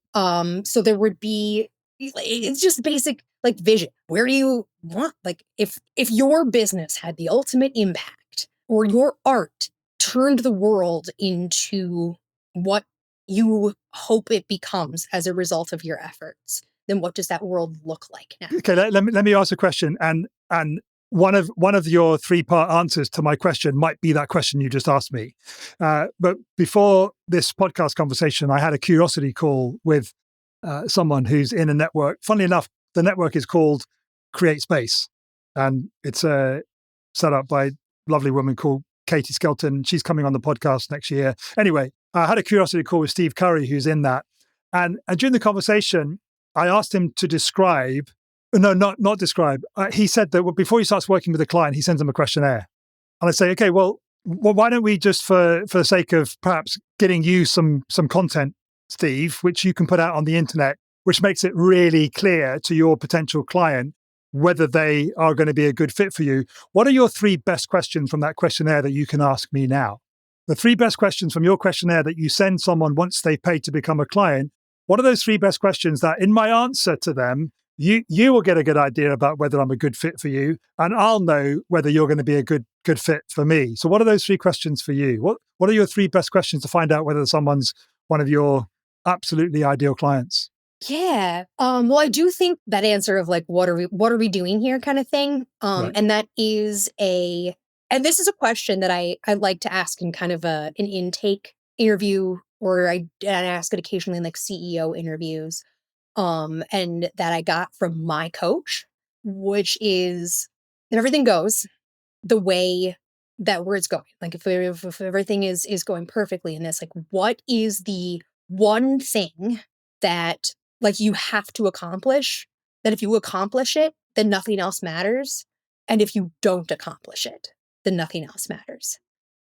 So there would be, it's just basic like vision. Where do you want, like, if your business had the ultimate impact, or your art turned the world into what you hope it becomes as a result of your efforts, then what does that world look like now? Okay, let me ask a question, and one of your 3-part answers to my question might be that question you just asked me. But before this podcast conversation, I had a curiosity call with someone who's in a network. Funnily enough, the network is called Create Space, and it's set up by a lovely woman called Katie Skelton. She's coming on the podcast next year. Anyway, I had a curiosity call with Steve Curry, who's in that. And during the conversation, I asked him to describe, no, not describe. He said that before he starts working with a client, he sends them a questionnaire. And I say, okay, well, why don't we just, for the sake of perhaps getting you some content, Steve, which you can put out on the internet, which makes it really clear to your potential client whether they are going to be a good fit for you. What are your 3 best questions from that questionnaire that you can ask me now? The 3 best questions from your questionnaire that you send someone once they've paid to become a client. What are those 3 best questions that in my answer to them, you will get a good idea about whether I'm a good fit for you, and I'll know whether you're going to be a good fit for me. So what are those 3 questions for you? What are your 3 best questions to find out whether someone's one of your absolutely ideal clients? Yeah. Well, I do think that answer of like, what are we doing here kind of thing. Right. And this is a question that I like to ask in kind of an intake interview, or I ask it occasionally in like CEO interviews. And that I got from my coach, which is, if everything goes the way that where it's going, like if everything is going perfectly in this, like, what is the one thing that like you have to accomplish, that if you accomplish it, then nothing else matters, and if you don't accomplish it, then nothing else matters.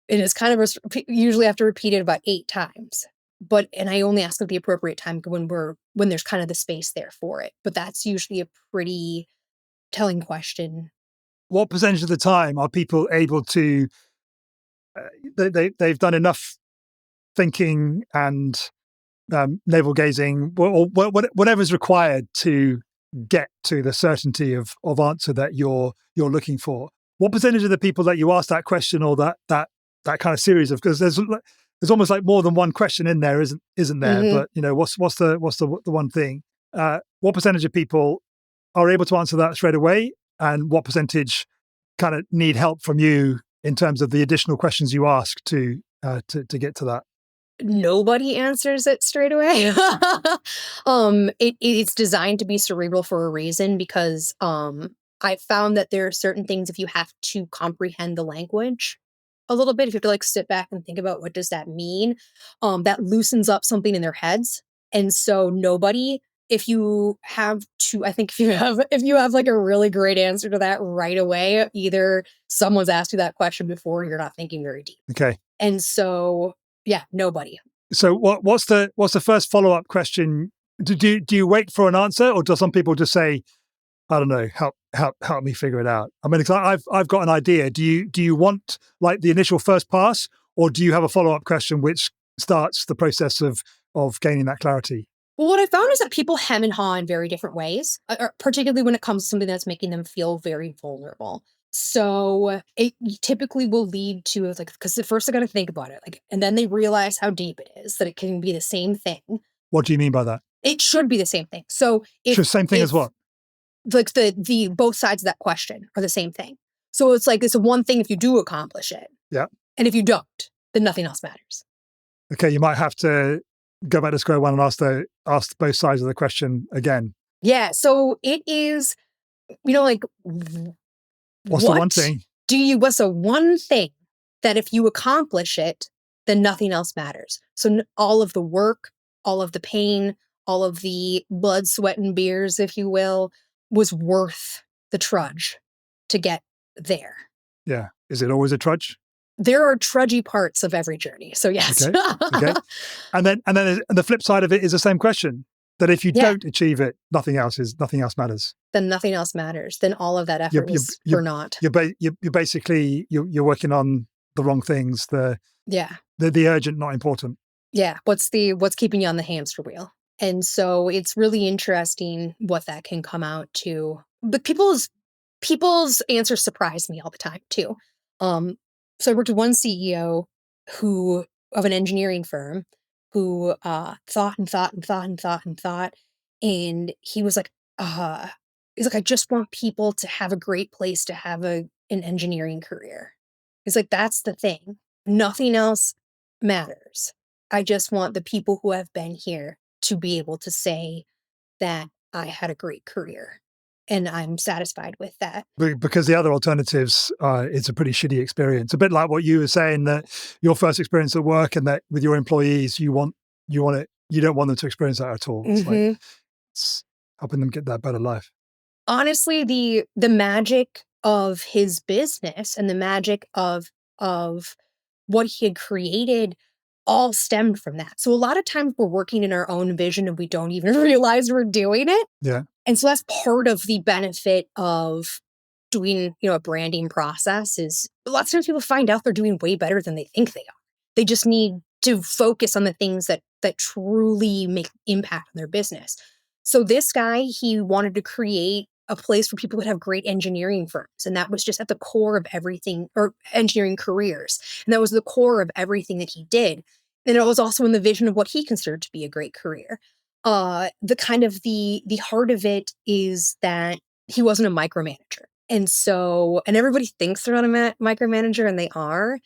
And it's kind of usually have to repeat it about 8 times. And I only ask at the appropriate time when there's kind of the space there for it. But that's usually a pretty telling question. What percentage of the time are people able to, they've done enough thinking and navel gazing, or whatever's required to get to the certainty of answer that you're looking for? What percentage of the people that you ask that question, or that kind of series of, because there's almost like more than one question in there, isn't there? Mm-hmm. But what's the one thing? What percentage of people are able to answer that straight away, and what percentage kind of need help from you in terms of the additional questions you ask to get to that? Nobody answers it straight away. It's designed to be cerebral for a reason, because I found that there are certain things, if you have to comprehend the language, a little bit. If you have to like sit back and think about what does that mean, that loosens up something in their heads. And so nobody, if you have to, I think if you have like a really great answer to that right away, either someone's asked you that question before, you're not thinking very deep. Okay. And so, yeah, nobody. So what's the first follow-up question? Do you wait for an answer, or do some people just say, I don't know, help me figure it out? I mean, I've got an idea. Do you want like the initial first pass, or do you have a follow-up question which starts the process of gaining that clarity? Well, what I found is that people hem and haw in very different ways, particularly when it comes to something that's making them feel very vulnerable. So it typically will lead to like, because at first they got to think about it, like, and then they realize how deep it is, that it can be the same thing. What do you mean by that? It should be the same thing. So same thing as what? Like the both sides of that question are the same thing. So it's like, it's a one thing if you do accomplish it. Yeah. And if you don't, then nothing else matters. Okay, you might have to go back to square one and ask both sides of the question again. Yeah. So it is, like, what's the one thing? What's the one thing that if you accomplish it, then nothing else matters? So all of the work, all of the pain, all of the blood, sweat, and beers, if you will, was worth the trudge to get there. Yeah. Is it always a trudge? There are trudgy parts of every journey. So yes. Okay. And then the flip side of it is the same question, that if you don't achieve it, nothing else matters. Then nothing else matters. Then all of that effort is for naught. You're basically you're working on the wrong things. The urgent, not important. Yeah. What's keeping you on the hamster wheel? And so it's really interesting what that can come out to. But people's answers surprise me all the time too. So I worked with one CEO of an engineering firm who thought. And he was like, I just want people to have a great place to have an engineering career. He's like, that's the thing. Nothing else matters. I just want the people who have been here to be able to say that I had a great career. And I'm satisfied with that. Because the other alternatives, it's a pretty shitty experience. A bit like what you were saying, that your first experience at work and that with your employees, you want it. You don't want them to experience that at all. Mm-hmm. It's helping them get that better life. Honestly, the magic of his business and the magic of what he had created all stemmed from that. So a lot of times we're working in our own vision and we don't even realize we're doing it. Yeah. And so that's part of the benefit of doing, a branding process is lots of times people find out they're doing way better than they think they are. They just need to focus on the things that truly make impact on their business. So this guy, he wanted to create a place where people would have great engineering firms. And that was just at the core of everything, or engineering careers. And that was the core of everything that he did. And it was also in the vision of what he considered to be a great career. The kind of the heart of it is that he wasn't a micromanager. And everybody thinks they're not a micromanager, and they are.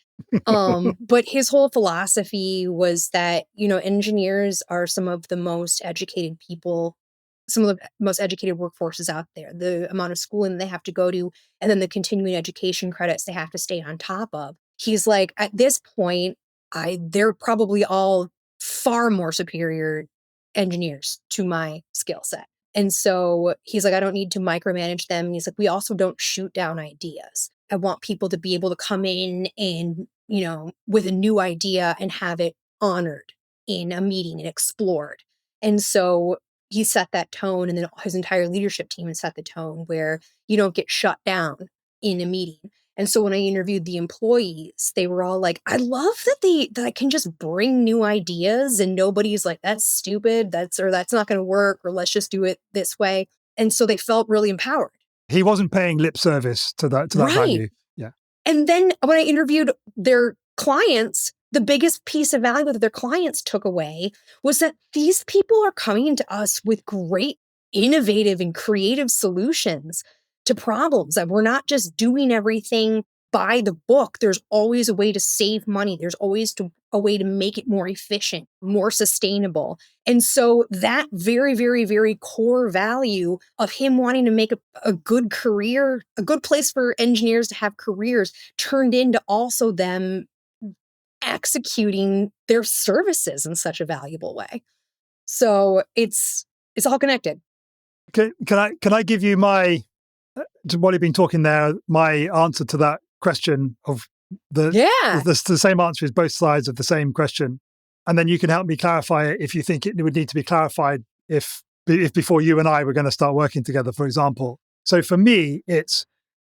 But his whole philosophy was that, engineers are some of the most educated people, some of the most educated workforces out there. The amount of schooling they have to go to, and then the continuing education credits they have to stay on top of. He's like, at this point, they're probably all far more superior engineers to my skill set. And so he's like, I don't need to micromanage them. And he's like, we also don't shoot down ideas. I want people to be able to come in and, with a new idea and have it honored in a meeting and explored. And so he set that tone, and then his entire leadership team has set the tone where you don't get shut down in a meeting. And so when I interviewed the employees, they were all like, I love that I can just bring new ideas and nobody's like, that's stupid, that's not going to work, or let's just do it this way. And so they felt really empowered. He wasn't paying lip service to that value. Yeah. And then when I interviewed their clients, the biggest piece of value that their clients took away was that these people are coming to us with great, innovative and creative solutions to problems, that we're not just doing everything by the book. There's always a way to save money. There's always a way to make it more efficient, more sustainable. And so that very, very, very core value of him wanting to make a good career, a good place for engineers to have careers, turned into also them executing their services in such a valuable way. So it's all connected. Can I give you my, while you've been talking there, my answer to that question of the same answer is both sides of the same question. And then you can help me clarify it if you think it would need to be clarified if before you and I were going to start working together, for example. So for me, it's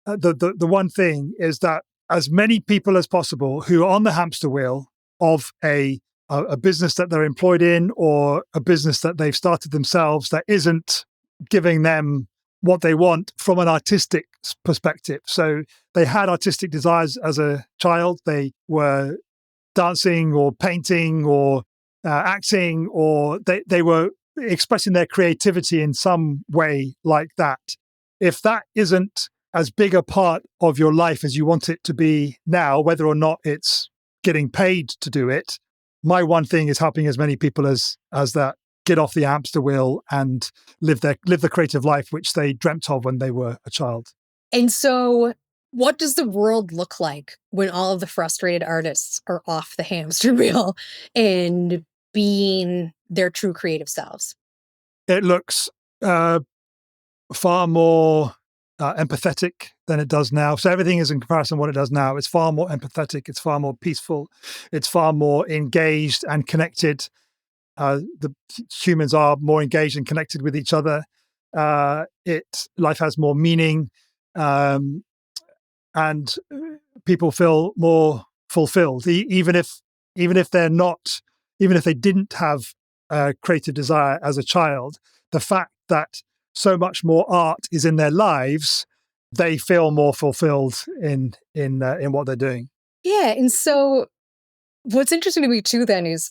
the one thing is that as many people as possible who are on the hamster wheel of a business that they're employed in or a business that they've started themselves that isn't giving them what they want from an artistic perspective. So they had artistic desires as a child. They were dancing or painting or acting, or they were expressing their creativity in some way like that. If that isn't as big a part of your life as you want it to be now, whether or not it's getting paid to do it, my one thing is helping as many people as that get off the hamster wheel and live the creative life which they dreamt of when they were a child. And so what does the world look like when all of the frustrated artists are off the hamster wheel and being their true creative selves? It looks far more empathetic than it does now. So everything is in comparison to what it does now. It's far more empathetic. It's far more peaceful. It's far more engaged and connected. The humans are more engaged and connected with each other. Life has more meaning, and people feel more fulfilled. Even if they didn't have a creative desire as a child, the fact that so much more art is in their lives, they feel more fulfilled in what they're doing. Yeah, and so what's interesting to me too then is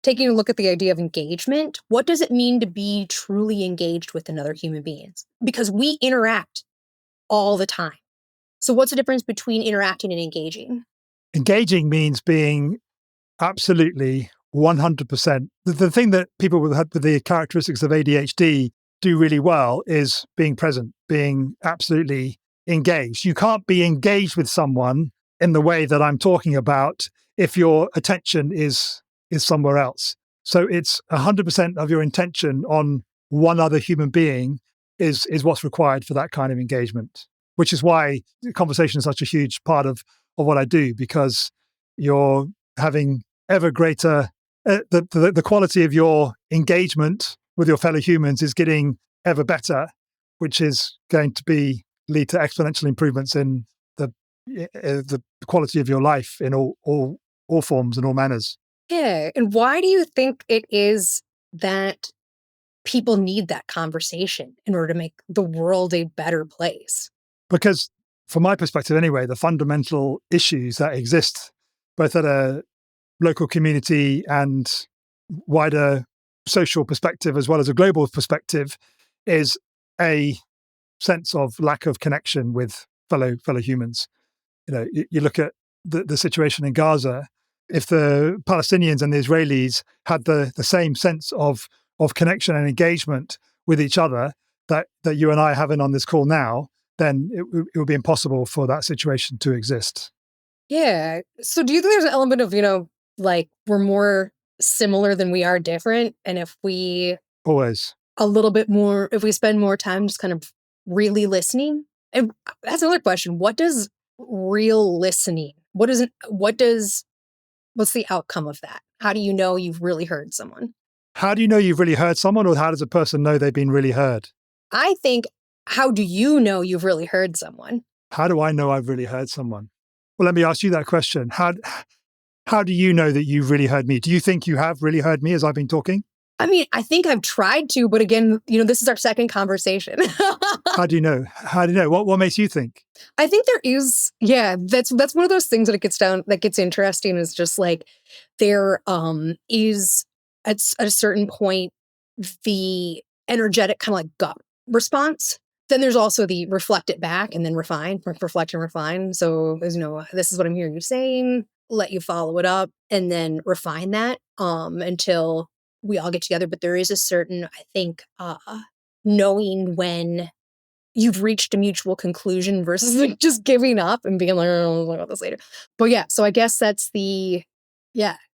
taking a look at the idea of engagement. What does it mean to be truly engaged with another human being? Because we interact all the time. So what's the difference between interacting and engaging? Engaging means being absolutely 100%. The thing that people with the characteristics of ADHD do really well is being present, being absolutely engaged. You can't be engaged with someone in the way that I'm talking about if your attention is somewhere else. So it's 100% of your intention on one other human being is what's required for that kind of engagement, which is why conversation is such a huge part of what I do, because you're having ever greater, the quality of your engagement with your fellow humans is getting ever better, which is going to lead to exponential improvements in the quality of your life in all forms and all manners. Yeah. And why do you think it is that people need that conversation in order to make the world a better place? Because from my perspective anyway, the fundamental issues that exist both at a local community and wider social perspective as well as a global perspective is a sense of lack of connection with fellow humans. You look at the situation in Gaza. If the Palestinians and the Israelis had the same sense of connection and engagement with each other that you and I are having on this call now, then it would be impossible for that situation to exist. Yeah. So do you think there's an element of, like we're more similar than we are different? And if we always if we spend more time just kind of really listening? And that's another question. What does real listening, what's the outcome of that? How do you know you've really heard someone? How do you know you've really heard someone, or how does a person know they've been really heard? I think, how do you know you've really heard someone? How do I know I've really heard someone? Well, let me ask you that question. How do you know that you've really heard me? Do you think you have really heard me as I've been talking? I mean, I think I've tried to, but again, this is our second conversation. How do you know? What makes you think? I think there is, that's one of those things that gets interesting is just like there is at a certain point the energetic kind of like gut response. Then there's also the reflect it back and then reflect and refine. So there's this is what I'm hearing you saying. let you follow it up and then refine that until we all get together. But there is a certain, I think, knowing when you've reached a mutual conclusion versus like just giving up and being like, oh, I'll talk about this later. But yeah, so I guess that's you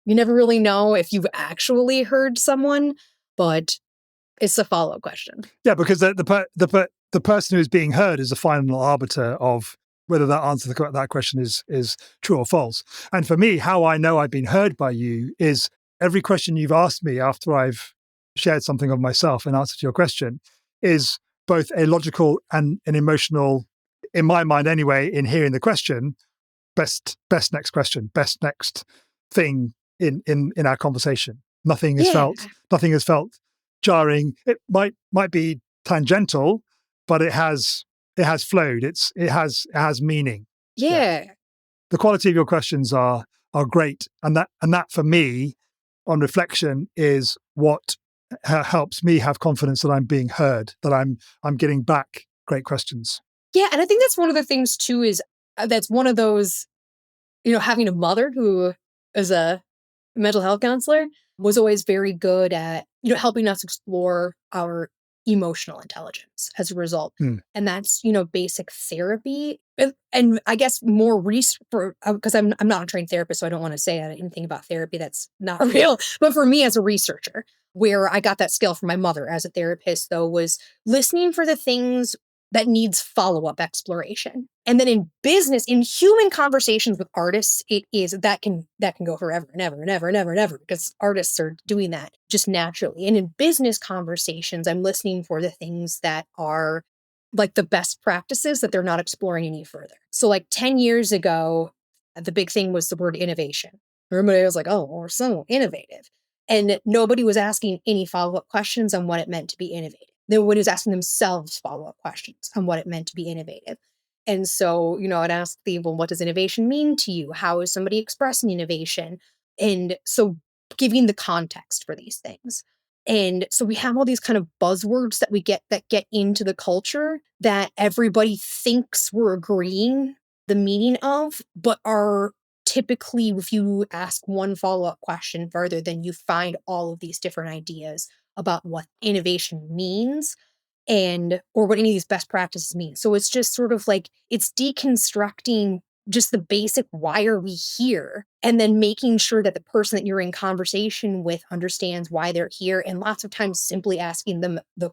never really know if you've actually heard someone, but it's a follow-up question. Yeah, because the person who is being heard is the final arbiter of whether that answer to that question is true or false. And for me, how I know I've been heard by you is every question you've asked me after I've shared something of myself in answer to your question is both a logical and an emotional, in my mind anyway, in hearing the question, best next question, best next thing in our conversation. Nothing has felt jarring. It might be tangential, but it has flowed. It has meaning. Yeah. The quality of your questions are great, and that for me, on reflection, is what helps me have confidence that I'm being heard, that I'm getting back great questions. Yeah, and I think that's one of the things too is that's one of those, having a mother who is a mental health counselor was always very good at, helping us explore our emotional intelligence as a result. And that's, basic therapy. And I guess more research, because I'm not a trained therapist, so I don't want to say anything about therapy that's not real. But for me as a researcher, where I got that skill from my mother as a therapist, though, was listening for the things that needs follow-up exploration. And then in business, in human conversations with artists, it is that can go forever and ever and ever and ever and ever, because artists are doing that just naturally. And in business conversations, I'm listening for the things that are like the best practices that they're not exploring any further. So like 10 years ago, the big thing was the word innovation. Everybody was like, oh, we're so innovative. And nobody was asking any follow-up questions on what it meant to be innovative. Nobody was asking themselves follow-up questions on what it meant to be innovative. And so, I'd ask people, what does innovation mean to you? How is somebody expressing innovation? And so giving the context for these things. And so we have all these kind of buzzwords that get into the culture that everybody thinks we're agreeing the meaning of, but are typically, if you ask one follow-up question further, then you find all of these different ideas about what innovation means or what any of these best practices mean. So it's just sort of like, it's deconstructing just the basic why are we here, and then making sure that the person that you're in conversation with understands why they're here. And lots of times simply asking them the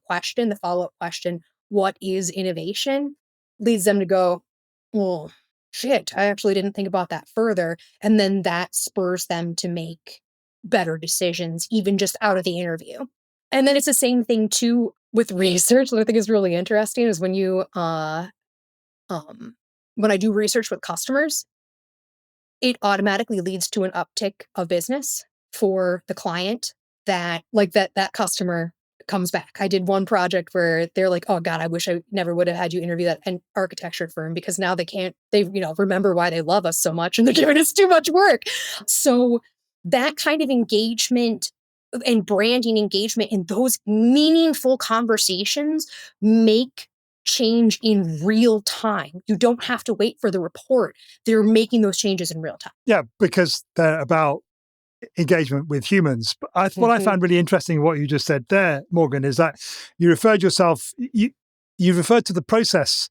follow-up question, what is innovation, leads them to go, well, shit, I actually didn't think about that further. And then that spurs them to make better decisions, even just out of the interview. And then it's the same thing too with research. What I think is really interesting is when when I do research with customers, it automatically leads to an uptick of business for the client that customer comes back. I did one project where they're like, oh God, I wish I never would have had you interview an architecture firm, because now they remember why they love us so much and they're giving us too much work. So that kind of engagement and branding engagement in those meaningful conversations make change in real time. You don't have to wait for the report. They're making those changes in real time. Yeah, because they're about engagement with humans. But what I found really interesting, what you just said there, Morgan, is that you referred to the process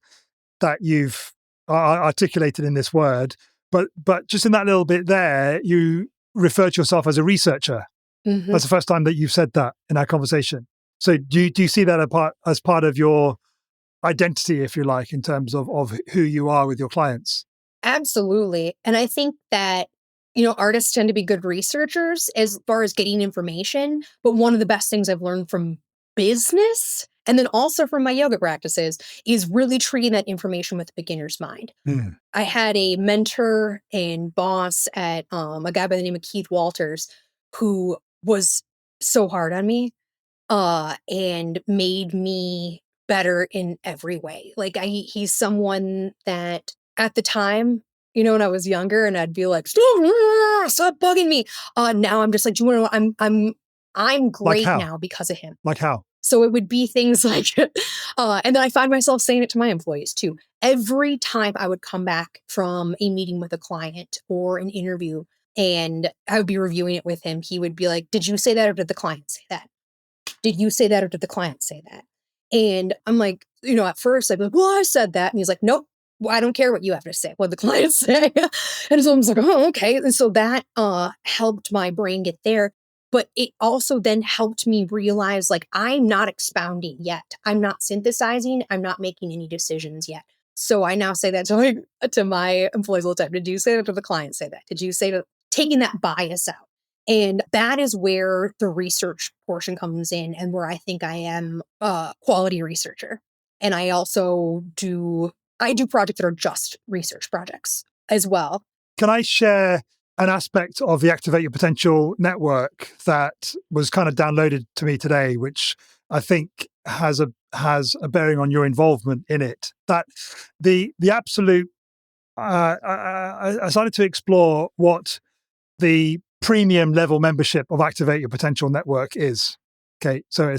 that you've articulated in this word, but just in that little bit there, you referred to yourself as a researcher. That's the first time that you've said that in our conversation. So do you see that as part of your identity, if you like, in terms of who you are with your clients? Absolutely. And I think that, artists tend to be good researchers as far as getting information. But one of the best things I've learned from business, and then also from my yoga practices, is really treating that information with a beginner's mind. I had a mentor and boss at a guy by the name of Keith Walters, who was so hard on me and made me better in every way. Like he's someone that at the time, when I was younger and I'd be like, stop bugging me. Now I'm just like, do you want to know, I'm great now because of him. Like how? So it would be things like, and then I find myself saying it to my employees too. every time I would come back from a meeting with a client or an interview and I would be reviewing it with him, he would be like, did you say that or did the client say that? Did you say that or did the client say that? And I'm like, at first I'd be like, well, I said that. And he's like, nope, well, I don't care what you have to say, what the client say. And so I was like, oh, okay. And so that helped my brain get there. But it also then helped me realize, like, I'm not expounding yet. I'm not synthesizing. I'm not making any decisions yet. So I now say that to my employees all the time. Did you say that? Or did the client say that? Did you say that? Taking that bias out. And that is where the research portion comes in and where I think I am a quality researcher. And I do projects that are just research projects as well. Can I share an aspect of the Activate Your Potential network that was kind of downloaded to me today, which I think has a bearing on your involvement in it? That the absolute I started to explore what the premium level membership of Activate Your Potential network is. Okay, so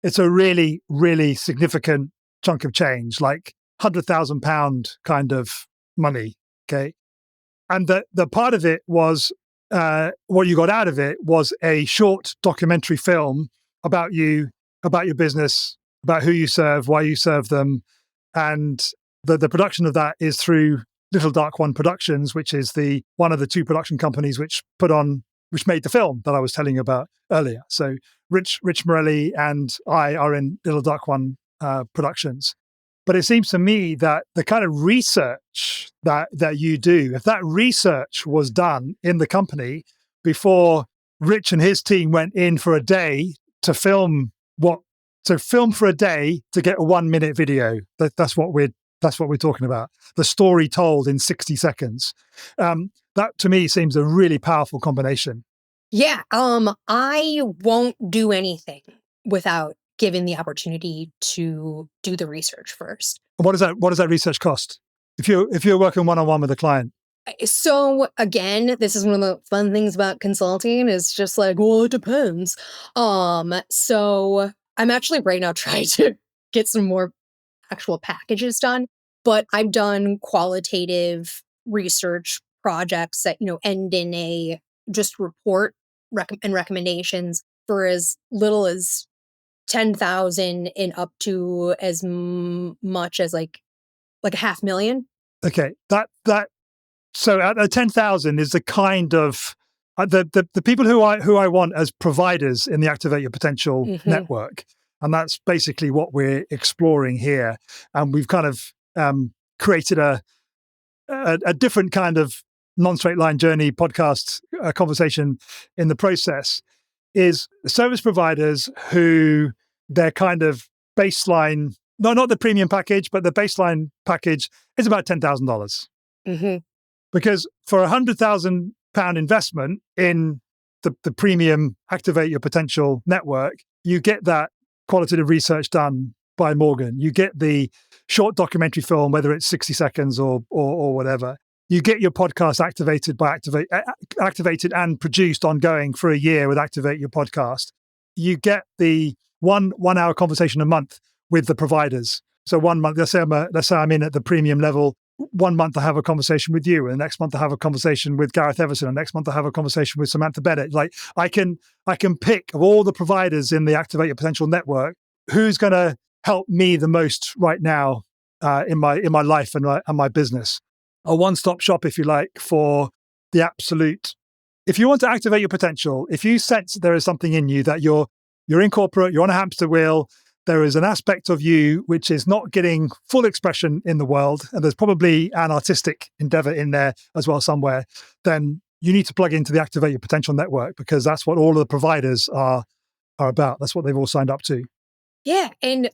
it's a really, really significant chunk of change, like £100,000 kind of money. Okay, and the part of it was what you got out of it was a short documentary film about you, about your business, about who you serve, why you serve them, and the production of that is through Little Dark One Productions, which is one of the two production companies which made the film that I was telling you about earlier. So Rich Morelli and I are in Little Dark One Productions. But it seems to me that the kind of research that you do, if that research was done in the company before Rich and his team went in for a day to film for a day to get a 1-minute video, that's what we're talking about. The story told in 60 seconds. That to me seems a really powerful combination. Yeah. I won't do anything without given the opportunity to do the research first. What does that research cost if you're working one-on-one with a client? So again, this is one of the fun things about consulting is just like, well, it depends. So I'm actually right now trying to get some more actual packages done, but I've done qualitative research projects that, end in a just report and recommendations for as little as 10,000 and up to as much as like $500,000. Okay, so at 10,000 is the kind of the people who I want as providers in the Activate Your Potential network, and that's basically what we're exploring here. And we've kind of created a different kind of non-straight line journey podcast conversation in the process. Is service providers who their kind of baseline, not the premium package, but the baseline package is about $10,000. Because for £100,000 investment in the premium Activate Your Potential network, you get that qualitative research done by Morgan. You get the short documentary film, whether it's 60 seconds or whatever. You get your podcast activated and produced ongoing for a year with Activate Your Podcast. You get the one hour conversation a month with the providers. So 1 month, let's say I'm in at the premium level. 1 month I have a conversation with you, and the next month I have a conversation with Gareth Everson, and next month I have a conversation with Samantha Bennett. Like I can pick of all the providers in the Activate Your Potential network, who's going to help me the most right now in my life and my business. A one-stop shop, if you like, for the absolute. If you want to activate your potential, if you sense there is something in you that you're in corporate, you're on a hamster wheel, there is an aspect of you which is not getting full expression in the world, and there's probably an artistic endeavor in there as well somewhere, then you need to plug into the Activate Your Potential network, because that's what all of the providers are about. That's what they've all signed up to. Yeah, and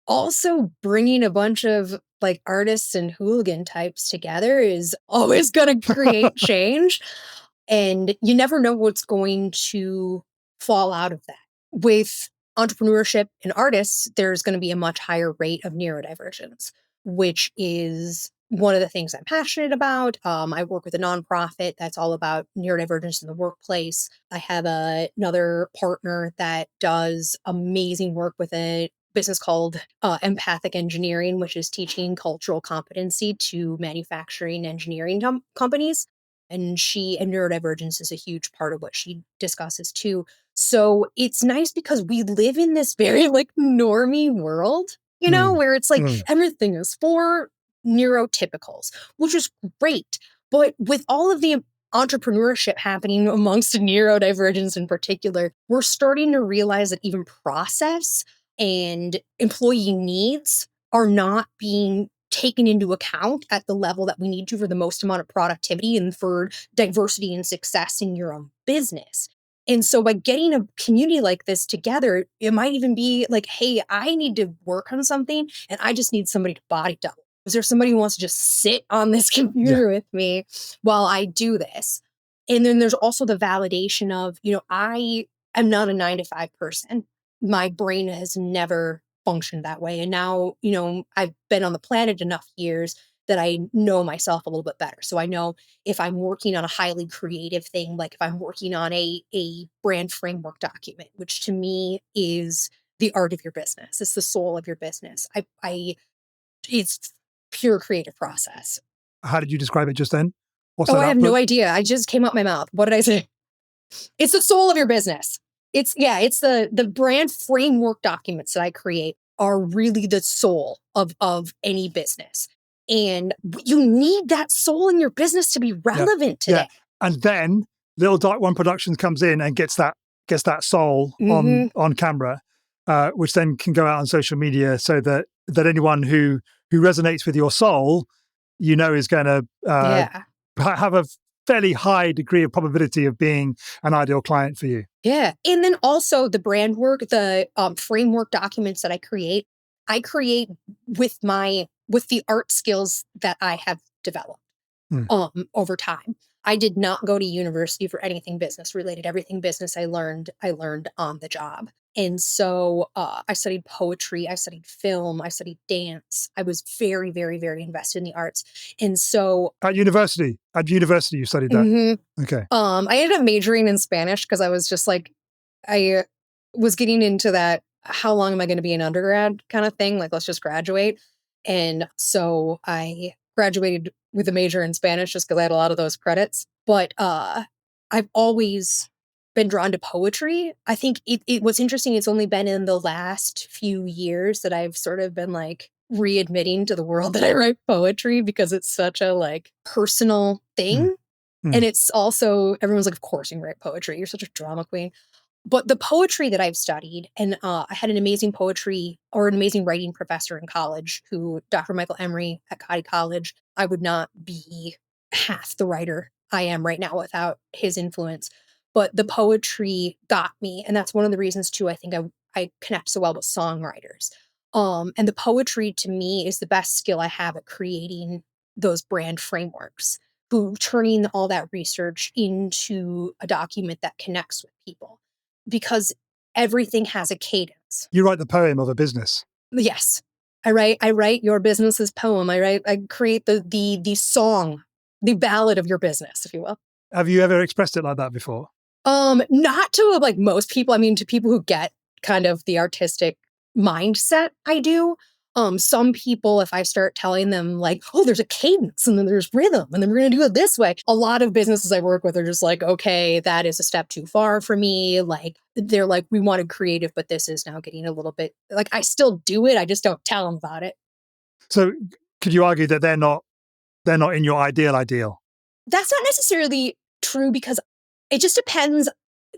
also bringing a bunch of like artists and hooligan types together is always going to create change, and you never know what's going to fall out of that. With entrepreneurship and artists, there's going to be a much higher rate of neurodivergence, which is one of the things I'm passionate about. I work with a nonprofit that's all about neurodivergence in the workplace. I have another partner that does amazing work with a business called Empathic Engineering, which is teaching cultural competency to manufacturing engineering companies. And neurodivergence is a huge part of what she discusses too. So it's nice because we live in this very like normie world, where it's like everything is for neurotypicals, which is great. But with all of the entrepreneurship happening amongst neurodivergence in particular, we're starting to realize that even process and employee needs are not being taken into account at the level that we need to for the most amount of productivity and for diversity and success in your own business. And so by getting a community like this together, it might even be like, hey, I need to work on something and I just need somebody to body double. Is there somebody who wants to just sit on this computer with me while I do this? And then there's also the validation of, I am not a 9-to-5 person. My brain has never functioned that way. And now, I've been on the planet enough years that I know myself a little bit better. So I know if I'm working on a highly creative thing, like if I'm working on a brand framework document, which to me is the art of your business. It's the soul of your business. It's pure creative process. How did you describe it just then? I have no idea. I just came out my mouth. What did I say? It's the soul of your business. It's the brand framework documents that I create are really the soul of any business. And you need that soul in your business to be relevant today. And then Little Dark One Productions comes in and gets that soul on camera, which then can go out on social media so that anyone who resonates with your soul, is going to have a fairly high degree of probability of being an ideal client for you. Yeah. And then also the brand work, the framework documents that I create with the art skills that I have developed over time. I did not go to university for anything business related. Everything business I learned on the job. And so I studied poetry, I studied film, I studied dance. I was very, very, very invested in the arts. And so At university you studied that? Okay. I ended up majoring in Spanish because I was just like, I was getting into that, how long am I going to be an undergrad kind of thing? Like, let's just graduate. And so I graduated with a major in Spanish just because I had a lot of those credits. But I've always been drawn to poetry. I think what's interesting, it's only been in the last few years that I've sort of been like readmitting to the world that I write poetry because it's such a like personal thing. And it's also, everyone's like, of course you can write poetry. You're such a drama queen. But the poetry that I've studied, and I had an amazing writing professor in college Dr. Michael Emery at Cody College. I would not be half the writer I am right now without his influence. But the poetry got me. And that's one of the reasons too, I think I connect so well with songwriters. And the poetry to me is the best skill I have at creating those brand frameworks, turning all that research into a document that connects with people. Because everything has a cadence. You write the poem of a business. Yes. I write your business's poem. I create the song, the ballad of your business, if you will. Have you ever expressed it like that before? Not to like most people. I mean, to people who get kind of the artistic mindset, I do. Some people, if I start telling them like, oh, there's a cadence and then there's rhythm and then we're going to do it this way. A lot of businesses I work with are just like, okay, that is a step too far for me. Like, they're like, we wanted creative, but this is now getting a little bit like, I still do it. I just don't tell them about it. So could you argue that they're not in your ideal? That's not necessarily true because it just depends.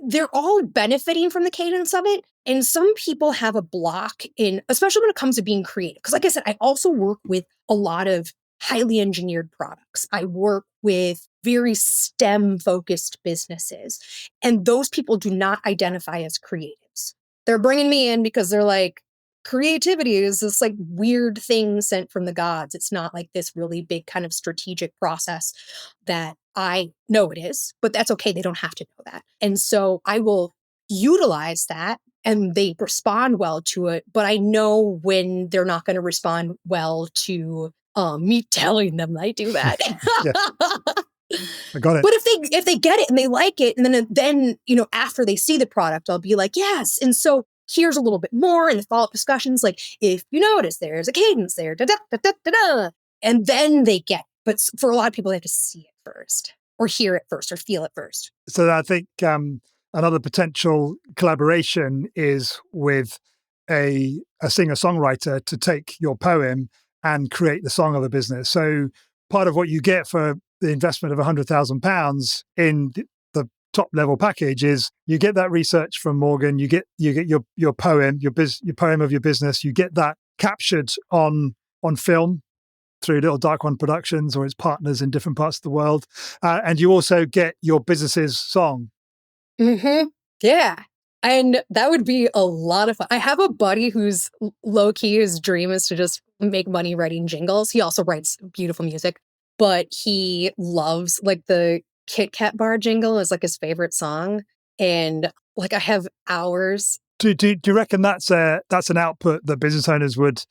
They're all benefiting from the cadence of it. And some people have a block especially when it comes to being creative. Because like I said, I also work with a lot of highly engineered products. I work with very STEM focused businesses. And those people do not identify as creatives. They're bringing me in because they're like, creativity is this like weird thing sent from the gods. It's not like this really big kind of strategic process that I know it is, but that's okay. They don't have to know that. And so I will utilize that and they respond well to it. But I know when they're not going to respond well to me telling them I do that. I got it. But if they get it and they like it, and then after they see the product, I'll be like, yes. And so here's a little bit more, and the follow-up discussions, like, if you notice there's a cadence there, da da da da da da, and then they get it. But for a lot of people, they have to see it first, or hear it first, or feel it first. So I think another potential collaboration is with a singer-songwriter to take your poem and create the song of a business. So part of what you get for the investment of £100,000 in the top level package is you get that research from Morgan, you get your poem, your poem of your business, you get that captured on film through Little Dark One Productions or its partners in different parts of the world, and you also get your business's song. Mm-hmm. Yeah. And that would be a lot of fun. I have a buddy who's low-key, his dream is to just make money writing jingles. He also writes beautiful music, but he loves like the Kit Kat bar jingle is like his favorite song. And like I have hours. Do you reckon that's an output that business owners would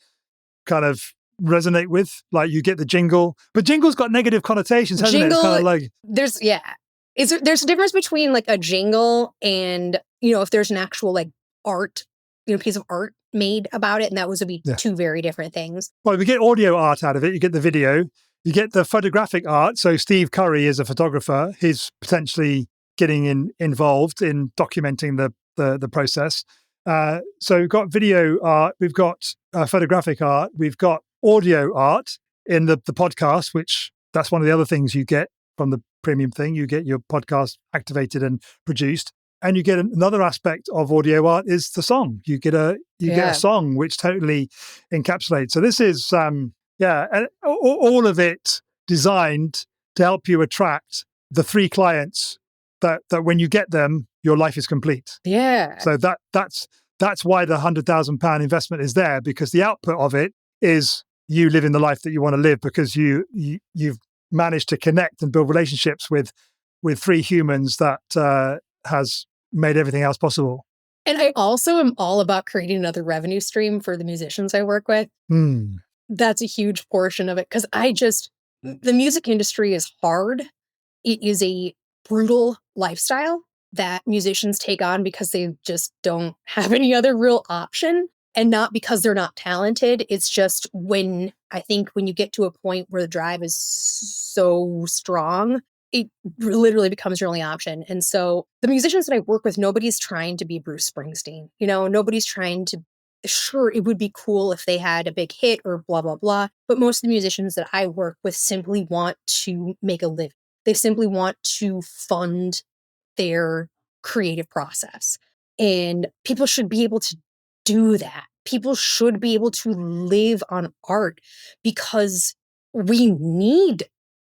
kind of resonate with? Like you get the jingle, but jingle's got negative connotations, hasn't it? It's kind of like there's a difference between like a jingle and, if there's an actual like art, piece of art made about it, and that would be two very different things. Well, we get audio art out of it. You get the video, you get the photographic art. So Steve Curry is a photographer. He's potentially getting involved in documenting the process. So we've got video art, we've got photographic art, we've got audio art in the podcast, which that's one of the other things you get from the premium thing. You get your podcast activated and produced, and you get another aspect of audio art is the song. You get a song which totally encapsulates. So this is and all of it designed to help you attract the 3 clients that when you get them, your life is complete. Yeah. So that's why the £100,000 investment is there, because the output of it is you living the life that you want to live, because you've managed to connect and build relationships with 3 humans that has made everything else possible. And I also am all about creating another revenue stream for the musicians I work with. That's a huge portion of it, because the music industry is hard. It is a brutal lifestyle that musicians take on because they just don't have any other real option. And not because they're not talented. It's just when you get to a point where the drive is so strong, it literally becomes your only option. And so the musicians that I work with, nobody's trying to be Bruce Springsteen. Nobody's trying to, sure, it would be cool if they had a big hit or blah, blah, blah. But most of the musicians that I work with simply want to make a living. They simply want to fund their creative process. And people should be able to do that. People should be able to live on art, because we need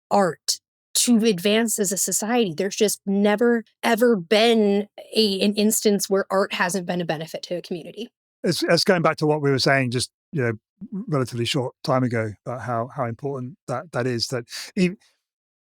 art to advance as a society. There's just never, ever been an instance where art hasn't been a benefit to a community. It's going back to what we were saying just relatively short time ago about how important that is. That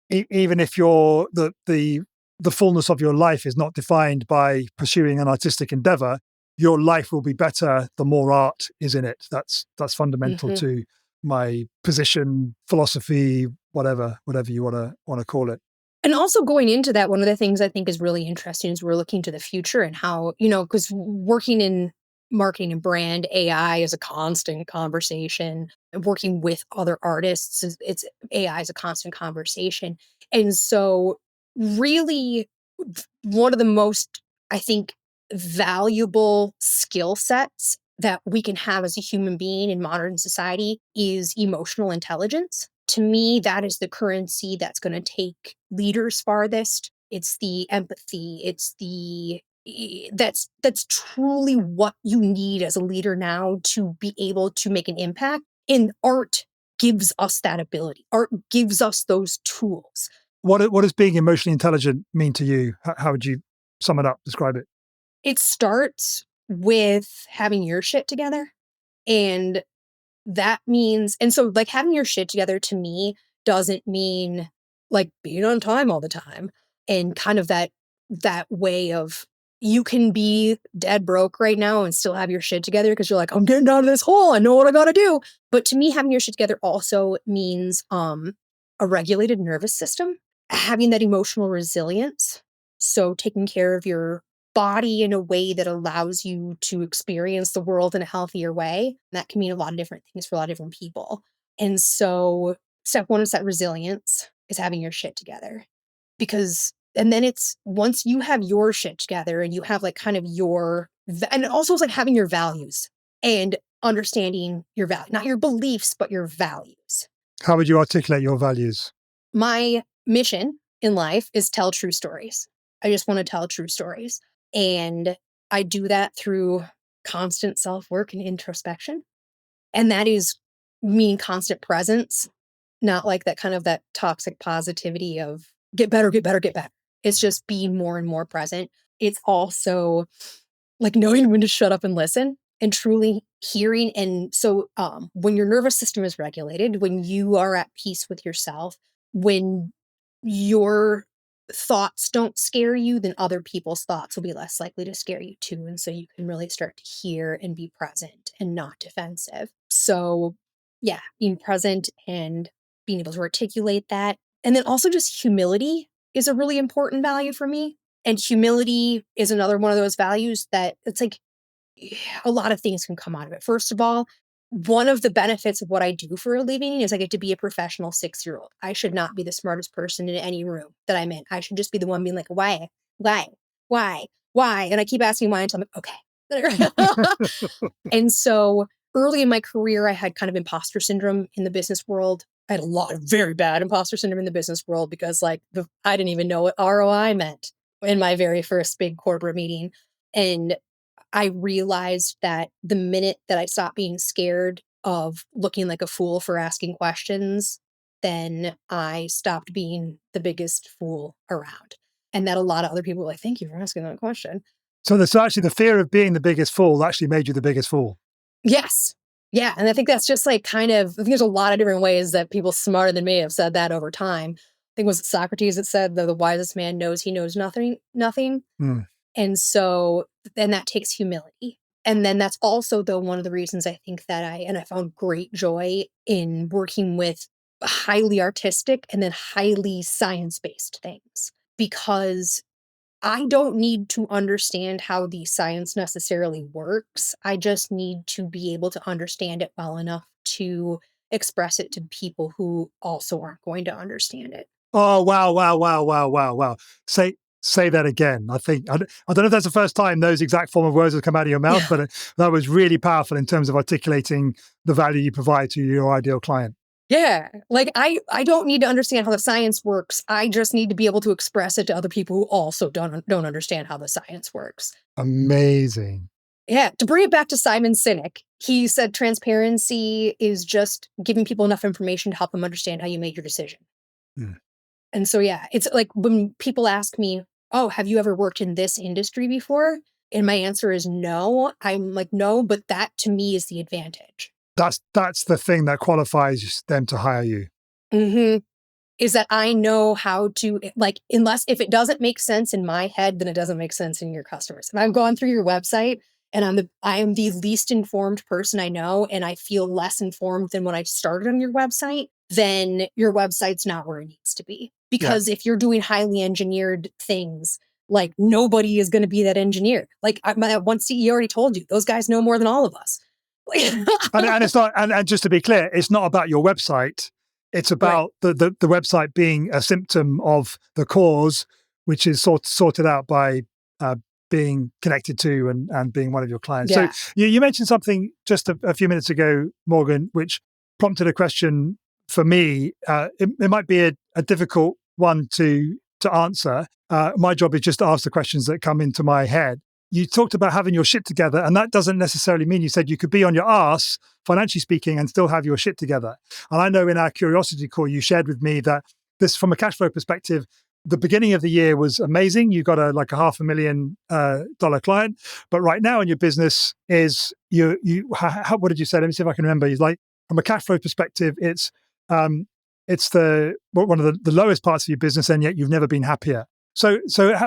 even if you're the fullness of your life is not defined by pursuing an artistic endeavor, your life will be better the more art is in it. That's fundamental to my position, philosophy, whatever you want to call it. And also going into that, one of the things I think is really interesting is we're looking to the future and how, because working in marketing and brand, AI is a constant conversation. Working with other artists, AI is a constant conversation. And so really one of the most, I think, valuable skill sets that we can have as a human being in modern society is emotional intelligence. To me, that is the currency that's going to take leaders farthest. It's the empathy. That's truly what you need as a leader now to be able to make an impact. And art gives us that ability. Art gives us those tools. What does being emotionally intelligent mean to you? How would you sum it up, describe it? It starts with having your shit together. And that means, and so like having your shit together to me doesn't mean like being on time all the time. And kind of that way of, you can be dead broke right now and still have your shit together because you're like, I'm getting out of this hole. I know what I got to do. But to me, having your shit together also means a regulated nervous system, having that emotional resilience. So taking care of your body in a way that allows you to experience the world in a healthier way. And that can mean a lot of different things for a lot of different people. And so step one is that resilience is having your shit together. And then it's once you have your shit together and you have like kind of and it also is like having your values and understanding your value, not your beliefs, but your values. How would you articulate your values? My mission in life is tell true stories. I just want to tell true stories. And I do that through constant self-work and introspection. And that is mean constant presence, not like that kind of that toxic positivity of get better, get better, get better. It's just being more and more present. It's also like knowing when to shut up and listen and truly hearing. And so when your nervous system is regulated, when you are at peace with yourself, when your thoughts don't scare you, then other people's thoughts will be less likely to scare you too. And so you can really start to hear and be present and not defensive. So yeah, being present and being able to articulate that. And then also just humility is a really important value for me. And humility is another one of those values that it's like a lot of things can come out of it. First of all, one of the benefits of what I do for a living is I get to be a professional 6-year-old. I should not be the smartest person in any room that I'm in. I should just be the one being like, why? And I keep asking why until I'm like, okay. And so early in my career, I had kind of imposter syndrome in the business world. I had a lot of very bad imposter syndrome in the business world because I didn't even know what ROI meant in my very first big corporate meeting. And I realized that the minute that I stopped being scared of looking like a fool for asking questions, then I stopped being the biggest fool around. And that a lot of other people were like, thank you for asking that question. So actually the fear of being the biggest fool actually made you the biggest fool. Yes. Yeah. And I think that's just like I think there's a lot of different ways that people smarter than me have said that over time. I think it was Socrates that said that the wisest man knows he knows nothing. And so then that takes humility. And then that's also, though, one of the reasons I think that I found great joy in working with highly artistic and then highly science-based things, because I don't need to understand how the science necessarily works. I just need to be able to understand it well enough to express it to people who also aren't going to understand it. Oh, wow. Say that again. I don't know if that's the first time those exact form of words have come out of your mouth, but that was really powerful in terms of articulating the value you provide to your ideal client. Yeah. Like I don't need to understand how the science works. I just need to be able to express it to other people who also don't understand how the science works. Amazing. Yeah. To bring it back to Simon Sinek, he said transparency is just giving people enough information to help them understand how you made your decision. And so, yeah, it's like when people ask me, oh, have you ever worked in this industry before? And my answer is no. I'm like, no, but that to me is the advantage. That's the thing that qualifies them to hire you. Mm-hmm. Is that I know how to, like, if it doesn't make sense in my head, then it doesn't make sense in your customers. If I'm going through your website and I am the least informed person I know, and I feel less informed than when I started on your website, then your website's not where it needs to be. Because if you're doing highly engineered things, like nobody is going to be that engineer. Like my one CEO already told you, those guys know more than all of us. and it's not, and just to be clear, it's not about your website. It's about the website being a symptom of the cause, which is sorted out by being connected to and being one of your clients. Yeah. So you mentioned something just a few minutes ago, Morgan, which prompted a question for me. It might be a difficult one to answer. My job is just to ask the questions that come into my head. You talked about having your shit together, and that doesn't necessarily mean, you said you could be on your arse, financially speaking, and still have your shit together. And I know in our curiosity call, you shared with me that this, from a cash flow perspective, the beginning of the year was amazing. You got a $500,000 client, but right now in your business is what did you say? Let me see if I can remember. It's like, from a cash flow perspective, it's one of the lowest parts of your business, and yet you've never been happier. So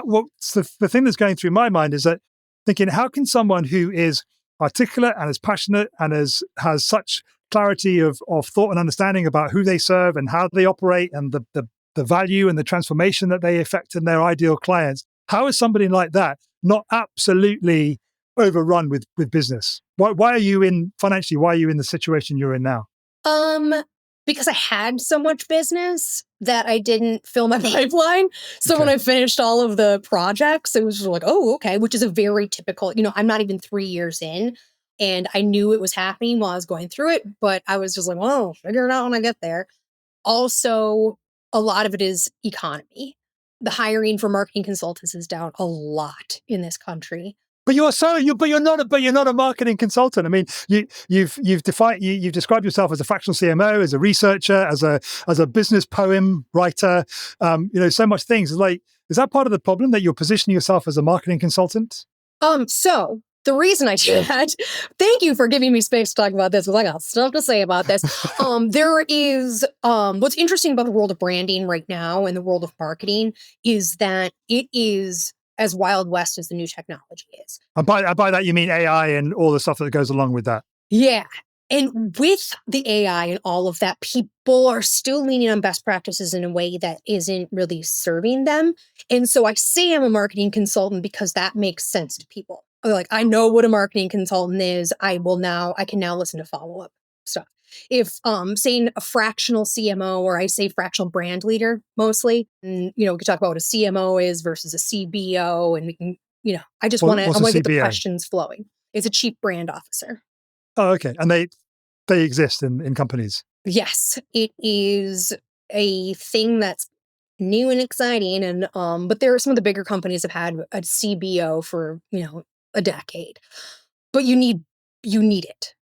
what's the thing that's going through my mind is that thinking, how can someone who is articulate and is passionate and has such clarity of thought and understanding about who they serve and how they operate and the value and the transformation that they effect in their ideal clients, how is somebody like that not absolutely overrun with business? Why are you in financially? Why are you in the situation you're in now? Because I had so much business that I didn't fill my pipeline. So when I finished all of the projects, it was just like, oh, okay, which is a very typical, I'm not even 3 years in, and I knew it was happening while I was going through it, but I was just like, well, I'll figure it out when I get there. Also, a lot of it is economy. The hiring for marketing consultants is down a lot in this country. But you're not a marketing consultant. I mean, you've described yourself as a fractional CMO, as a researcher, as a business poem writer. So much things. Like, is that part of the problem that you're positioning yourself as a marketing consultant? So the reason I do that, thank you for giving me space to talk about this, because I got stuff to say about this. There is what's interesting about the world of branding right now and the world of marketing is that it is as Wild West as the new technology is. And by that, you mean AI and all the stuff that goes along with that? Yeah. And with the AI and all of that, people are still leaning on best practices in a way that isn't really serving them. And so I say I'm a marketing consultant because that makes sense to people. Like, I know what a marketing consultant is. I can now listen to follow-up stuff. If saying a fractional CMO, or I say fractional brand leader mostly, and we can talk about what a CMO is versus a CBO, and we can, I want to get the questions flowing. It's a chief brand officer. Oh, okay. And they exist in companies. Yes, it is a thing that's new and exciting, and but there are some of the bigger companies have had a CBO for a decade, but you need it.